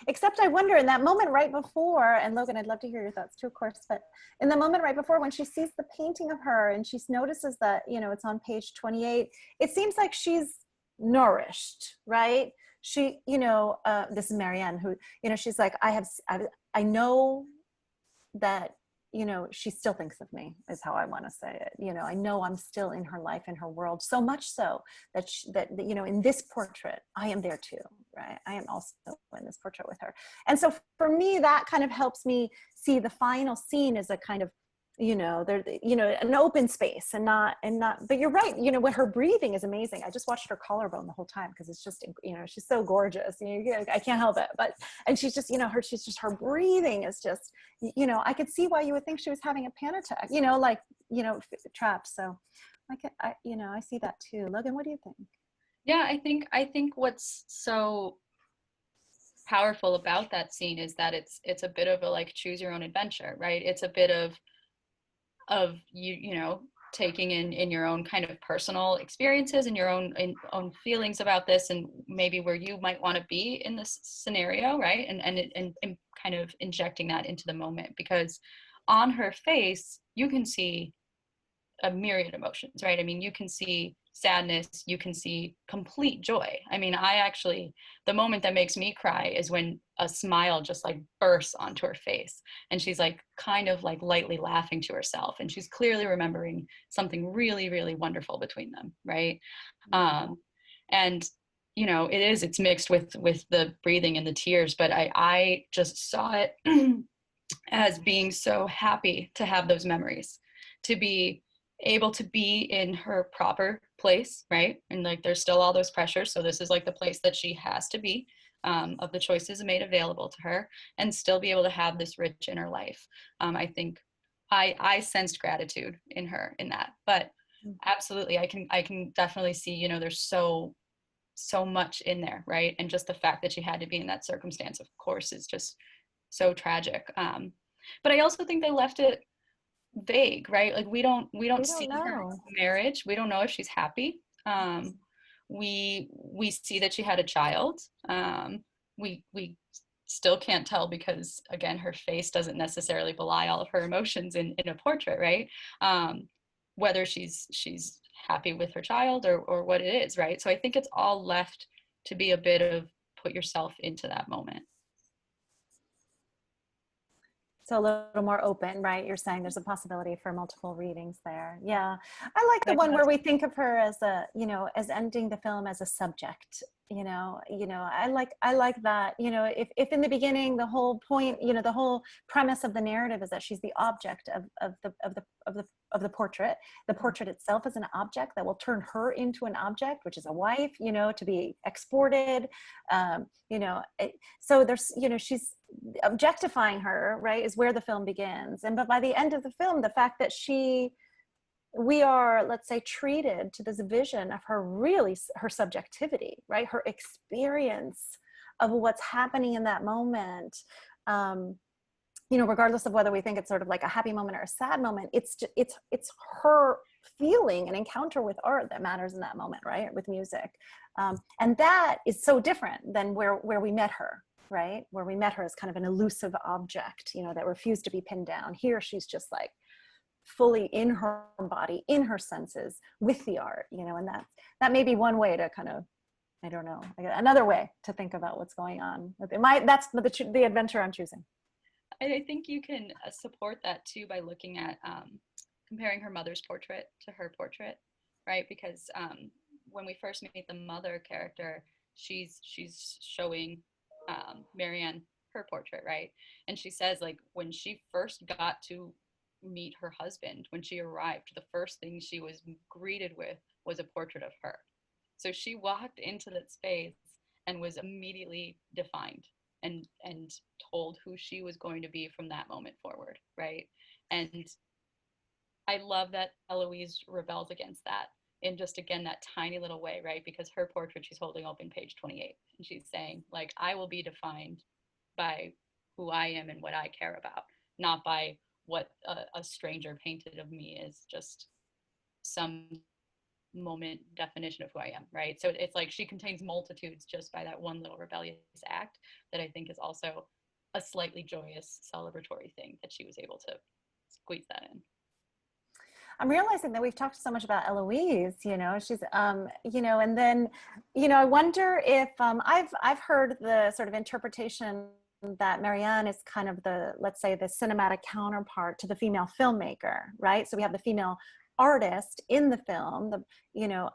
Except I wonder in that moment right before, and Logan, I'd love to hear your thoughts too, of course, but in the moment right before when she sees the painting of her and she notices that, you know, it's on page 28, it seems like she's nourished, right? She, you know, this is Marianne who, you know, she's like, I know that, you know, she still thinks of me is how I want to say it. You know, I know I'm still in her life, in her world, so much so that, you know, in this portrait, I am there too, right? I am also in this portrait with her. And so for me, that kind of helps me see the final scene as a kind of, you know, there, you know, an open space and not, but you're right. You know, when her breathing is amazing. I just watched her collarbone the whole time because it's just, you know, she's so gorgeous. You know, I can't help it. But, and she's just, you know, her breathing is just, you know, I could see why you would think she was having a panic attack, you know, like, you know, trapped. So you know, I see that too. Logan, what do you think? Yeah, I think what's so powerful about that scene is that it's a bit of a like choose your own adventure, right? It's a bit of you know, taking in your own kind of personal experiences and your own feelings about this, and maybe where you might want to be in this scenario, right? And kind of injecting that into the moment, because on her face you can see a myriad emotions, right? I mean, you can see sadness, you can see complete joy. I mean, I actually, the moment that makes me cry is when a smile just like bursts onto her face and she's like kind of like lightly laughing to herself, and she's clearly remembering something really, really wonderful between them, right? And you know, it's mixed with the breathing and the tears, but I just saw it as being so happy to have those memories, to be able to be in her proper place, right? And like there's still all those pressures, so this is like the place that she has to be, of the choices made available to her, and still be able to have this rich inner life. I think I sensed gratitude in her in that, but absolutely I can definitely see, you know, there's so much in there, right? And just the fact that she had to be in that circumstance, of course, is just so tragic. But I also think they left it vague, right? Like we don't see her know. marriage. We don't know if she's happy. We see that she had a child. We still can't tell because again, her face doesn't necessarily belie all of her emotions in a portrait, right? Whether she's happy with her child or what it is, right? So I think it's all left to be a bit of put yourself into that moment. So a little more open, right? You're saying there's a possibility for multiple readings there. Yeah. I like the one where we think of her as a, you know, as ending the film as a subject, you know, I like that, you know, if in the beginning, the whole point, you know, the whole premise of the narrative is that she's the object of the portrait. The portrait itself is an object that will turn her into an object, which is a wife, you know, to be exported, you know, so there's, you know, she's objectifying her, right, is where the film begins. But by the end of the film, the fact that we are, let's say, treated to this vision of her, really her subjectivity, right, her experience of what's happening in that moment, you know, regardless of whether we think it's sort of like a happy moment or a sad moment, it's her feeling and encounter with art that matters in that moment, right, with music. And that is so different than where we met her, right? Where we met her as kind of an elusive object, you know, that refused to be pinned down. Here, she's just like fully in her body, in her senses, with the art, you know, and that may be one way to kind of, I don't know, another way to think about what's going on. That's the adventure I'm choosing. I think you can support that too by looking at comparing her mother's portrait to her portrait, right? Because when we first meet the mother character, she's showing Marianne her portrait, right? And she says like when she first got to meet her husband, when she arrived, the first thing she was greeted with was a portrait of her. So she walked into that space and was immediately defined and told who she was going to be from that moment forward, right? And I love that Eloise rebels against that in just, again, that tiny little way, right? Because her portrait she's holding open page 28, and she's saying, like, I will be defined by who I am and what I care about, not by what a stranger painted of me is just some moment definition of who I am, right? So it's like she contains multitudes just by that one little rebellious act that I think is also a slightly joyous celebratory thing that she was able to squeeze that in. I'm realizing that we've talked so much about Eloise, you know, she's, you know, and then, you know, I wonder if I've heard the sort of interpretation that Marianne is kind of the, let's say, the cinematic counterpart to the female filmmaker, right? So we have the female artist in the film, the, you know,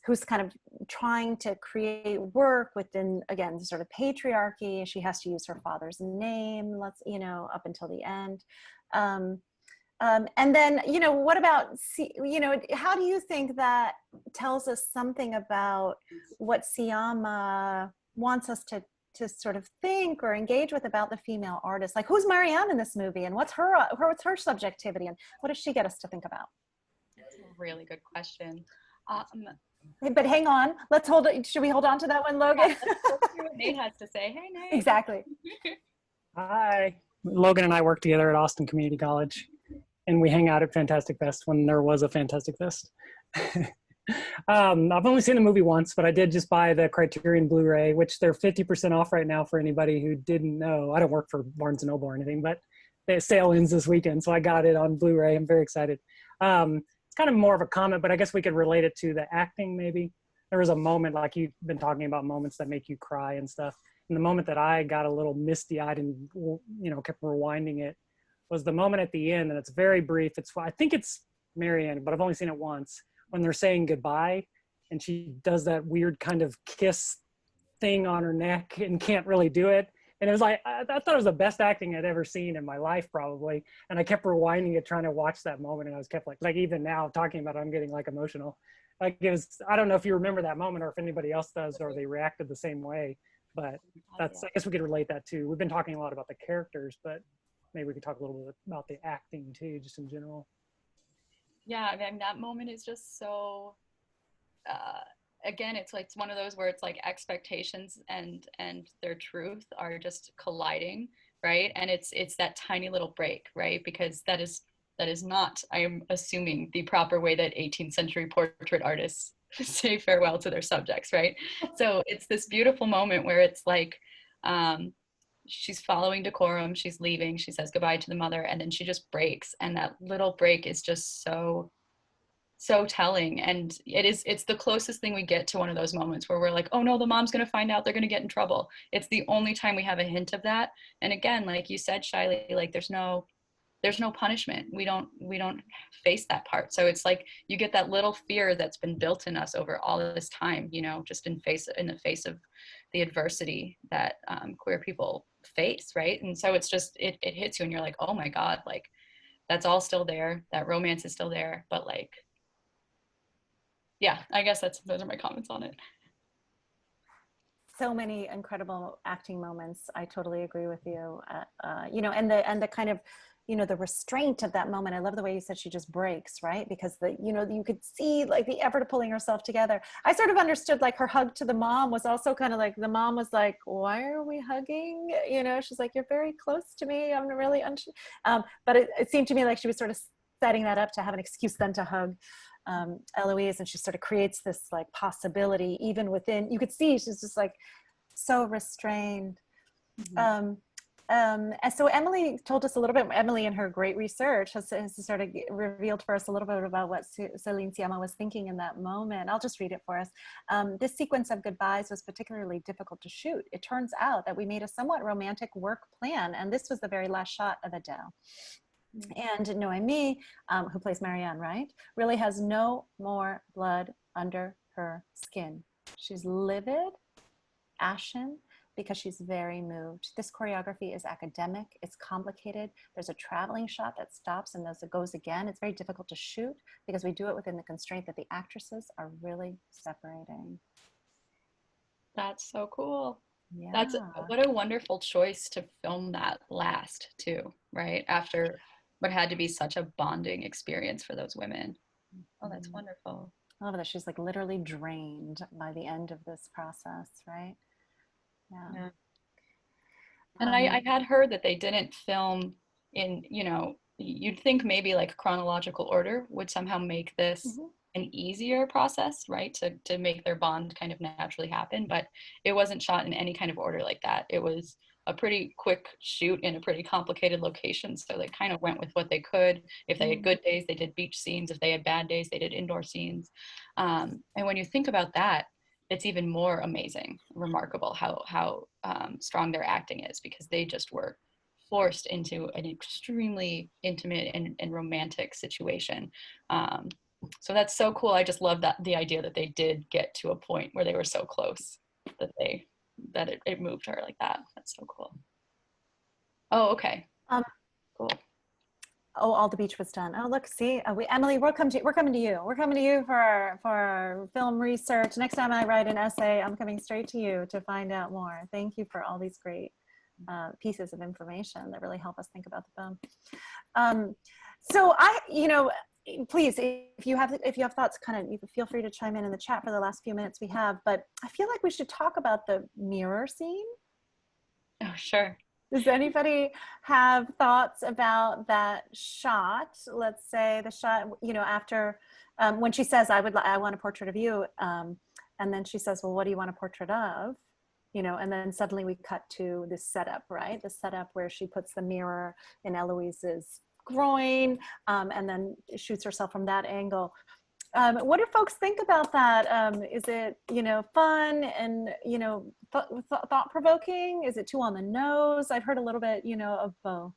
who's kind of trying to create work within, again, the sort of patriarchy. She has to use her father's name, let's, you know, up until the end. And then, you know, what about, you know, how do you think that tells us something about what Syama wants us to sort of think or engage with about the female artist? Like, who's Marianne in this movie, and what's her subjectivity, and what does she get us to think about? That's a really good question. But hang on, let's hold it. Should we hold on to that one, Logan? Yeah, let's hear what Nate has to say. Hey, Nate. Exactly. Hi. Logan and I work together at Austin Community College, and we hang out at Fantastic Fest when there was a Fantastic Fest. I've only seen the movie once, but I did just buy the Criterion Blu-ray, which they're 50% off right now for anybody who didn't know. I don't work for Barnes & Noble or anything, but the sale ends this weekend, so I got it on Blu-ray. I'm very excited. It's kind of more of a comment, but I guess we could relate it to the acting maybe. There was a moment, like you've been talking about moments that make you cry and stuff. And the moment that I got a little misty-eyed and, you know, kept rewinding it was the moment at the end, and it's very brief. I think it's Marianne, but I've only seen it once, when they're saying goodbye, and she does that weird kind of kiss thing on her neck and can't really do it. And it was like, I thought it was the best acting I'd ever seen in my life, probably. And I kept rewinding it, trying to watch that moment. And I was kept like even now talking about it, I'm getting like emotional. Like it was, I don't know if you remember that moment or if anybody else does, or they reacted the same way, but that's, I guess we could relate that too. We've been talking a lot about the characters, but maybe we could talk a little bit about the acting too, just in general. Yeah, I mean, that moment is just so, again, it's like, it's one of those where it's like expectations and their truth are just colliding, right? And it's that tiny little break, right? Because that is not, I am assuming, the proper way that 18th century portrait artists say farewell to their subjects, right? So it's this beautiful moment where it's like, she's following decorum, she's leaving, she says goodbye to the mother, and then she just breaks, and that little break is just so telling. And it's the closest thing we get to one of those moments where we're like, oh no, the mom's gonna find out, they're gonna get in trouble. It's the only time we have a hint of that. And again, like you said, Shiley, like there's no punishment. We don't face that part. So it's like you get that little fear that's been built in us over all of this time, you know, just in the face of the adversity that queer people face, right? And so it's just, it hits you and you're like, oh my God, like that's all still there. That romance is still there. But like, yeah, I guess those are my comments on it. So many incredible acting moments. I totally agree with you. You know, and the kind of, you know, the restraint of that moment. I love the way you said she just breaks, right? Because you know, you could see like the effort of pulling herself together. I sort of understood like her hug to the mom was also kind of like, the mom was like, why are we hugging? You know, she's like, you're very close to me. I'm really but it seemed to me like she was sort of setting that up to have an excuse then to hug Eloise, and she sort of creates this like possibility even within, you could see she's just like so restrained. Mm-hmm. And so Emily told us a little bit, Emily in her great research has sort of revealed for us a little bit about what Céline Sciamma was thinking in that moment. I'll just read it for us. This sequence of goodbyes was particularly difficult to shoot. It turns out that we made a somewhat romantic work plan, and this was the very last shot of Adele. And Noémie, who plays Marianne, right, really has no more blood under her skin. She's livid, ashen, because she's very moved. This choreography is academic, it's complicated. There's a traveling shot that stops and it goes again. It's very difficult to shoot because we do it within the constraint that the actresses are really separating. That's so cool. Yeah. That's what a wonderful choice to film that last too, right? After what had to be such a bonding experience for those women. Oh, that's wonderful. I love that she's like literally drained by the end of this process, right? Yeah. And I had heard that they didn't film in, you know, you'd think maybe like chronological order would somehow make this an easier process, right? To make their bond kind of naturally happen, but it wasn't shot in any kind of order like that. It was a pretty quick shoot in a pretty complicated location. So they kind of went with what they could. If they had good days, they did beach scenes. If they had bad days, they did indoor scenes. And when you think about that, it's even more amazing, remarkable how strong their acting is, because they just were forced into an extremely intimate and romantic situation. So that's so cool. I just love that the idea that they did get to a point where they were so close that it moved her like that. That's so cool. Oh, okay. Cool. Oh, all the beach was done. Oh, look, see, Emily, we're coming to you. We're coming to you for our film research. Next time I write an essay, I'm coming straight to you to find out more. Thank you for all these great pieces of information that really help us think about the film. So please, if you have thoughts, you can feel free to chime in the chat for the last few minutes we have. But I feel like we should talk about the mirror scene. Oh, sure. Does anybody have thoughts about that shot? Let's say the shot, after when she says, I want a portrait of you. And then she says, well, what do you want a portrait of? And then suddenly we cut to this setup, right? The setup where she puts the mirror in Eloise's groin and then shoots herself from that angle. What do folks think about that? Is it, fun and, thought-provoking? Is it too on the nose? I've heard a little bit, of both.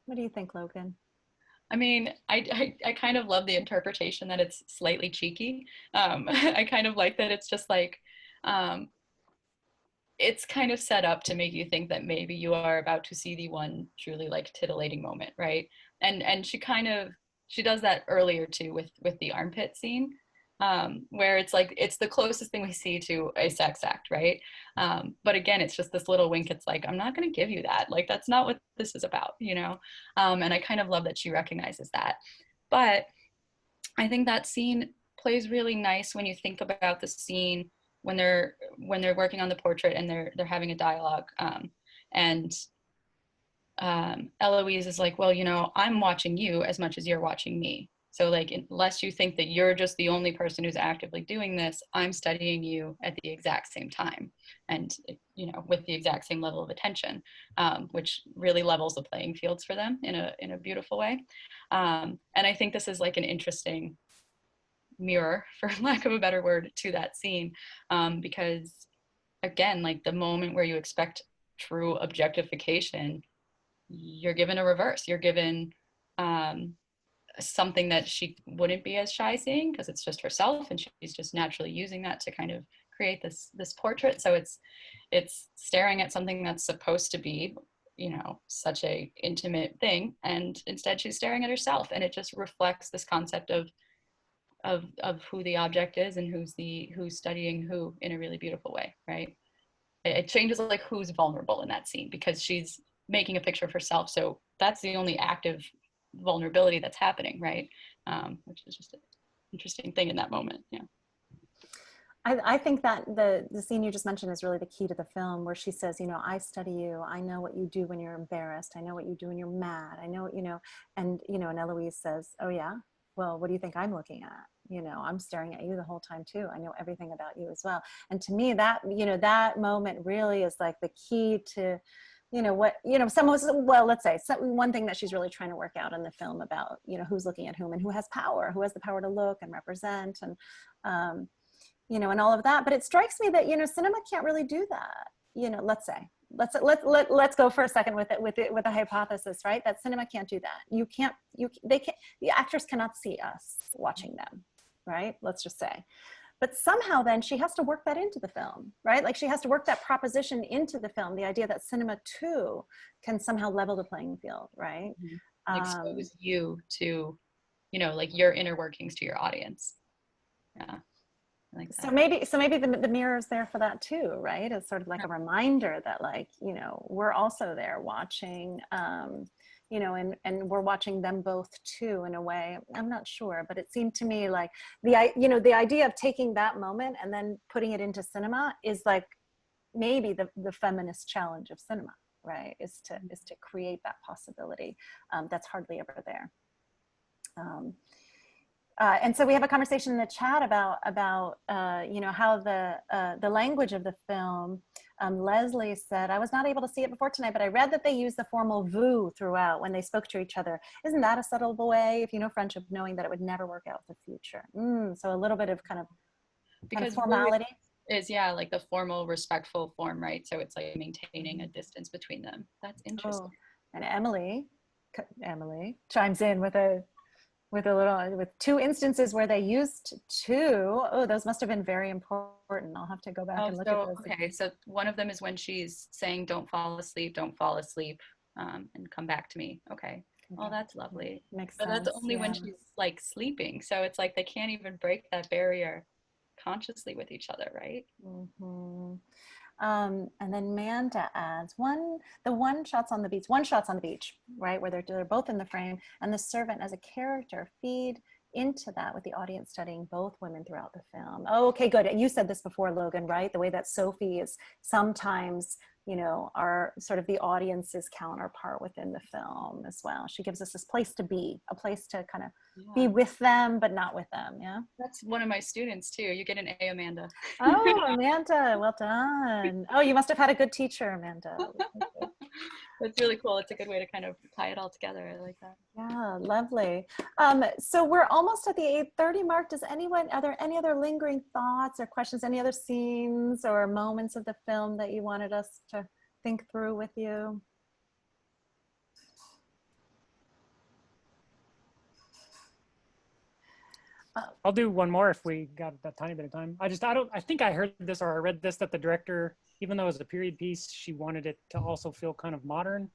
What do you think, Logan? I mean, I kind of love the interpretation that it's slightly cheeky. I kind of like that it's just like, it's kind of set up to make you think that maybe you are about to see the one truly like titillating moment, right? And she does that earlier too with the armpit scene, where it's like, it's the closest thing we see to a sex act, right? But again, it's just this little wink. It's like, I'm not going to give you that. Like, that's not what this is about, And I kind of love that she recognizes that. But I think that scene plays really nice when you think about the scene when they're working on the portrait and they're having a dialogue. And Eloise is like, well, I'm watching you as much as you're watching me. So like, unless you think that you're just the only person who's actively doing this, I'm studying you at the exact same time. And, with the exact same level of attention, which really levels the playing fields for them in a beautiful way. And I think this is like an interesting mirror, for lack of a better word, to that scene. Because again, like the moment where you expect true objectification, you're given a reverse. You're given something that she wouldn't be as shy seeing, because it's just herself and she's just naturally using that to kind of create this portrait. So it's staring at something that's supposed to be, such a intimate thing, and instead she's staring at herself, and it just reflects this concept of who the object is and who's studying who in a really beautiful way, right? It changes like who's vulnerable in that scene, because she's making a picture of herself. So that's the only active vulnerability that's happening, right? Which is just an interesting thing in that moment. Yeah. I think that the scene you just mentioned is really the key to the film, where she says, I study you. I know what you do when you're embarrassed. I know what you do when you're mad. I know, and Eloise says, oh yeah, well, what do you think I'm looking at? I'm staring at you the whole time too. I know everything about you as well. And to me, that, that moment really is like the key to, let's say one thing that she's really trying to work out in the film about, who's looking at whom and who has the power to look and represent and, and all of that. But it strikes me that, cinema can't really do that. Let's go for a second with a hypothesis, right? That cinema can't do that. The actors cannot see us watching them, right? Let's just say. but somehow then she has to work that into the film, right? Like she has to work that proposition into the film, the idea that cinema too can somehow level the playing field, right? Expose you to, you know, like your inner workings to your audience. Yeah. I like that. So maybe the mirror is there for that too, right? It's sort of like a reminder that, like, you know, we're also there watching, you know, and we're watching them both too, in a way. I'm not sure, but it seemed to me like the idea of taking that moment and then putting it into cinema is like maybe the feminist challenge of cinema, right? Is to create that possibility that's hardly ever there. And so we have a conversation in the chat about you know, how the language of the film. Leslie said, "I was not able to see it before tonight, but I read that they use the formal vous throughout when they spoke to each other. Isn't that a subtle way, if you know French, of knowing that it would never work out in the future?" So a little bit of kind of formality. Is, yeah, like the formal, respectful form, right? So it's like maintaining a distance between them. That's interesting. And Emily chimes in with with two instances where they used two. Oh, those must have been very important. I'll have to go back and look at those. Okay, so one of them is when she's saying, don't fall asleep, and come back to me. Okay. Oh, that's lovely. Makes but sense. That's only when she's like sleeping. So it's like they can't even break that barrier consciously with each other, right? And then Manda adds one shots on the beach, right, where they're both in the frame, and the servant as a character feed into that with the audience studying both women throughout the film. Oh, okay, good. You said this before, Logan, right? The way that Sophie is sometimes, you know, our sort of the audience's counterpart within the film as well. She gives us this place to be, a place to kind of be with them, but not with them. Yeah. That's one of my students too. You get an A, Amanda. Oh, Amanda, well done. Oh, you must have had a good teacher, Amanda. That's really cool. It's a good way to kind of tie it all together. I like that. Yeah, lovely. So we're almost at the 8:30 mark. Are there any other lingering thoughts or questions, any other scenes or moments of the film that you wanted us to think through with you? I'll do one more if we got a tiny bit of time. I think I heard this or I read this, that the director, even though it was a period piece, she wanted it to also feel kind of modern.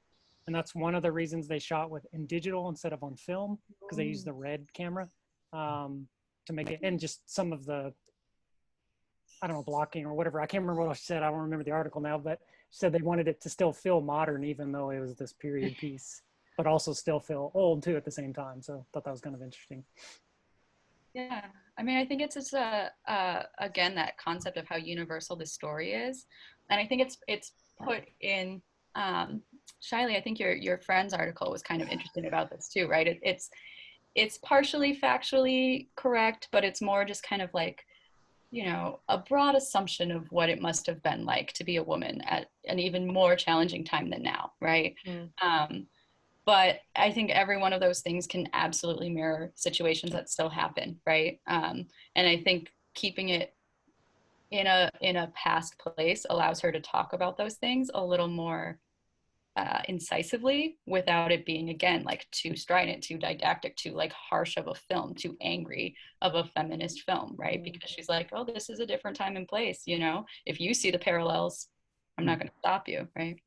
And that's one of the reasons they shot in digital instead of on film, because they used the red camera to make it, and just some of the, I don't know, blocking or whatever. I can't remember what I said. I don't remember the article now, but said they wanted it to still feel modern, even though it was this period piece, but also still feel old too at the same time. So I thought that was kind of interesting. Yeah, I mean, I think it's just again, that concept of how universal the story is, and I think it's put in Shiley. I think your friend's article was kind of interesting about this too, right? It's partially factually correct, but it's more just kind of like, you know, a broad assumption of what it must have been like to be a woman at an even more challenging time than now, right? But I think every one of those things can absolutely mirror situations that still happen, right? And I think keeping it in a past place allows her to talk about those things a little more incisively, without it being, again, like too strident, too didactic, too like harsh of a film, too angry of a feminist film, right? Because she's like, oh, this is a different time and place, you know? If you see the parallels, I'm not going to stop you, right?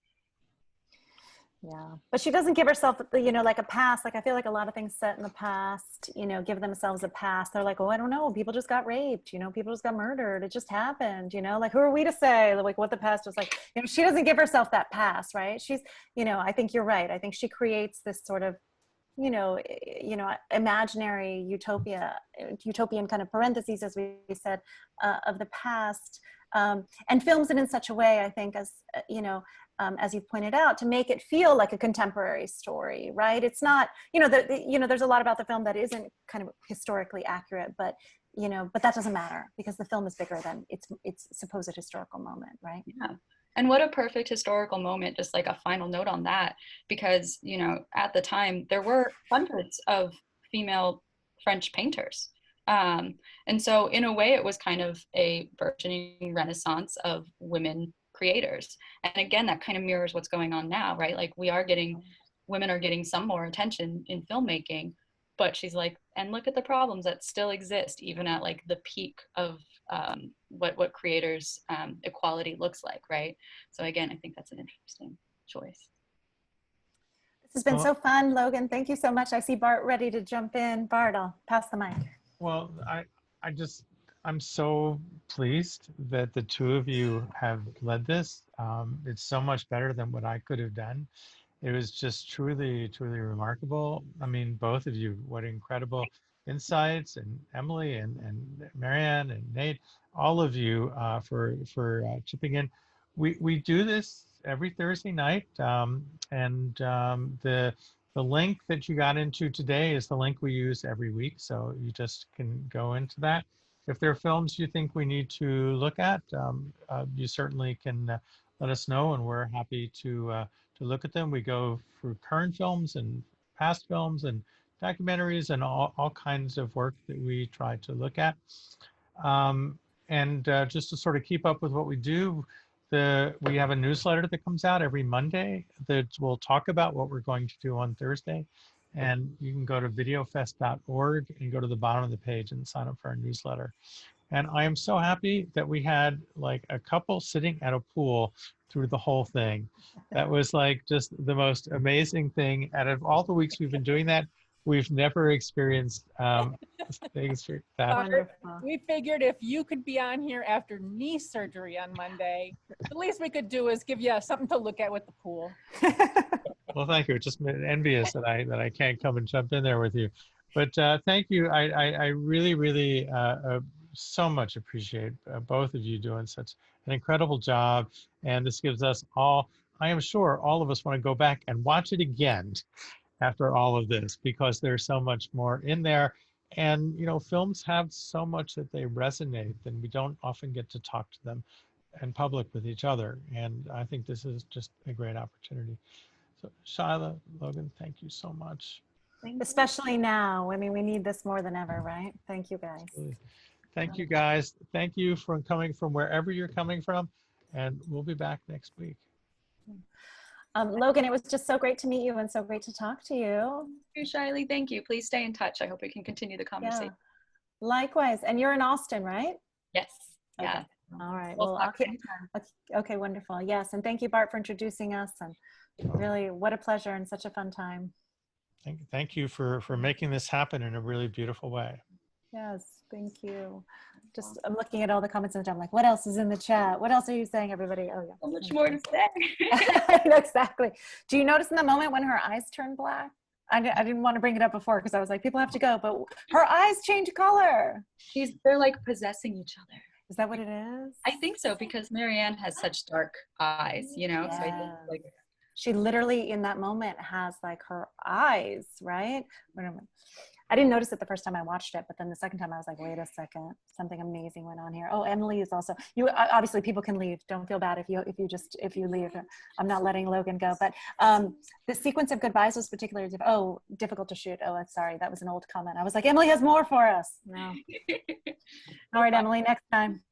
Yeah, but she doesn't give herself, you know, like a pass. Like I feel like a lot of things set in the past, you know, give themselves a pass. They're like, oh, I don't know, people just got raped, you know, people just got murdered. It just happened, you know, like who are we to say like what the past was like? You know, she doesn't give herself that pass, right? She's, you know, I think you're right. I think she creates this sort of, you know, imaginary utopian kind of parentheses, as we said, of the past, and films it in such a way, I think, as you know, as you pointed out, to make it feel like a contemporary story, right? It's not, you know, there's a lot about the film that isn't kind of historically accurate, but you know, but that doesn't matter because the film is bigger than its supposed historical moment, right? Yeah. And what a perfect historical moment, just like a final note on that, because, you know, at the time there were hundreds of female French painters. And so in a way it was kind of a burgeoning renaissance of women creators. And again, that kind of mirrors what's going on now, right? Like women are getting some more attention in filmmaking, but she's like, and look at the problems that still exist even at like the peak of what creators equality looks like, right? So again, I think that's an interesting choice. This has been so fun, Logan. Thank you so much. I see Bart ready to jump in. Bart, I'll pass the mic. Well, I'm so pleased that the two of you have led this. It's so much better than what I could have done. It was just truly, truly remarkable. I mean, both of you, what incredible insights, and Emily and Marianne and Nate, all of you for chipping in. We do this every Thursday night, the link that you got into today is the link we use every week, so you just can go into that. If there are films you think we need to look at, you certainly can let us know, and we're happy to look at them. We go through current films and past films and documentaries and all kinds of work that we try to look at. Just to sort of keep up with what we do, we have a newsletter that comes out every Monday that will talk about what we're going to do on Thursday. And you can go to videofest.org and go to the bottom of the page and sign up for our newsletter. And I am so happy that we had like a couple sitting at a pool through the whole thing. That was like just the most amazing thing. Out of all the weeks we've been doing that, we've never experienced things like that. Wonderful. We figured if you could be on here after knee surgery on Monday, the least we could do is give you something to look at with the pool. Well, thank you. It's just envious that I can't come and jump in there with you. But thank you. I really, really so much appreciate both of you doing such an incredible job. And this gives us all, I am sure all of us want to go back and watch it again after all of this, because there's so much more in there. And, you know, films have so much that they resonate, and we don't often get to talk to them in public with each other. And I think this is just a great opportunity. So Shyla, Logan, thank you so much. Especially now. I mean, we need this more than ever, right? Thank you, guys. Thank you, guys. Thank you for coming from wherever you're coming from. And we'll be back next week. Logan, it was just so great to meet you and so great to talk to you. Thank you, Shiley. Thank you. Please stay in touch. I hope we can continue the conversation. Yeah. Likewise. And you're in Austin, right? Yes. Okay. Yeah. All right. We'll Well, talk okay, wonderful. Yes. And thank you, Bart, for introducing us. And really, what a pleasure and such a fun time. Thank you for making this happen in a really beautiful way. Yes, thank you. Just I'm looking at all the comments in the chat. I'm like, what else is in the chat? What else are you saying, everybody? Oh, yeah. So much more to say. Exactly. Do you notice in the moment when her eyes turn black? I didn't want to bring it up before because I was like, people have to go, but her eyes change color. They're like possessing each other. Is that what it is? I think so, because Marianne has such dark eyes, you know? Yeah. So I think like She literally in that moment has like her eyes, right? I didn't notice it the first time I watched it, but then the second time I was like, wait a second, something amazing went on here. Oh, Emily is also, you obviously people can leave. Don't feel bad if you leave. I'm not letting Logan go, but the sequence of goodbyes was particularly, difficult to shoot. Oh, I'm sorry. That was an old comment. I was like, Emily has more for us. No. All right, Emily, next time.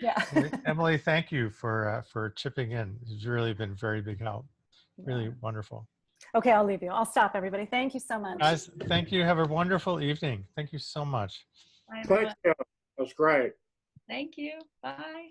Yeah. Emily, thank you for chipping in. It's really been very big help. Really wonderful. Okay, I'll leave you. I'll stop, everybody. Thank you so much. Guys, thank you. Have a wonderful evening. Thank you so much. Thank you. That was great. Thank you. Bye.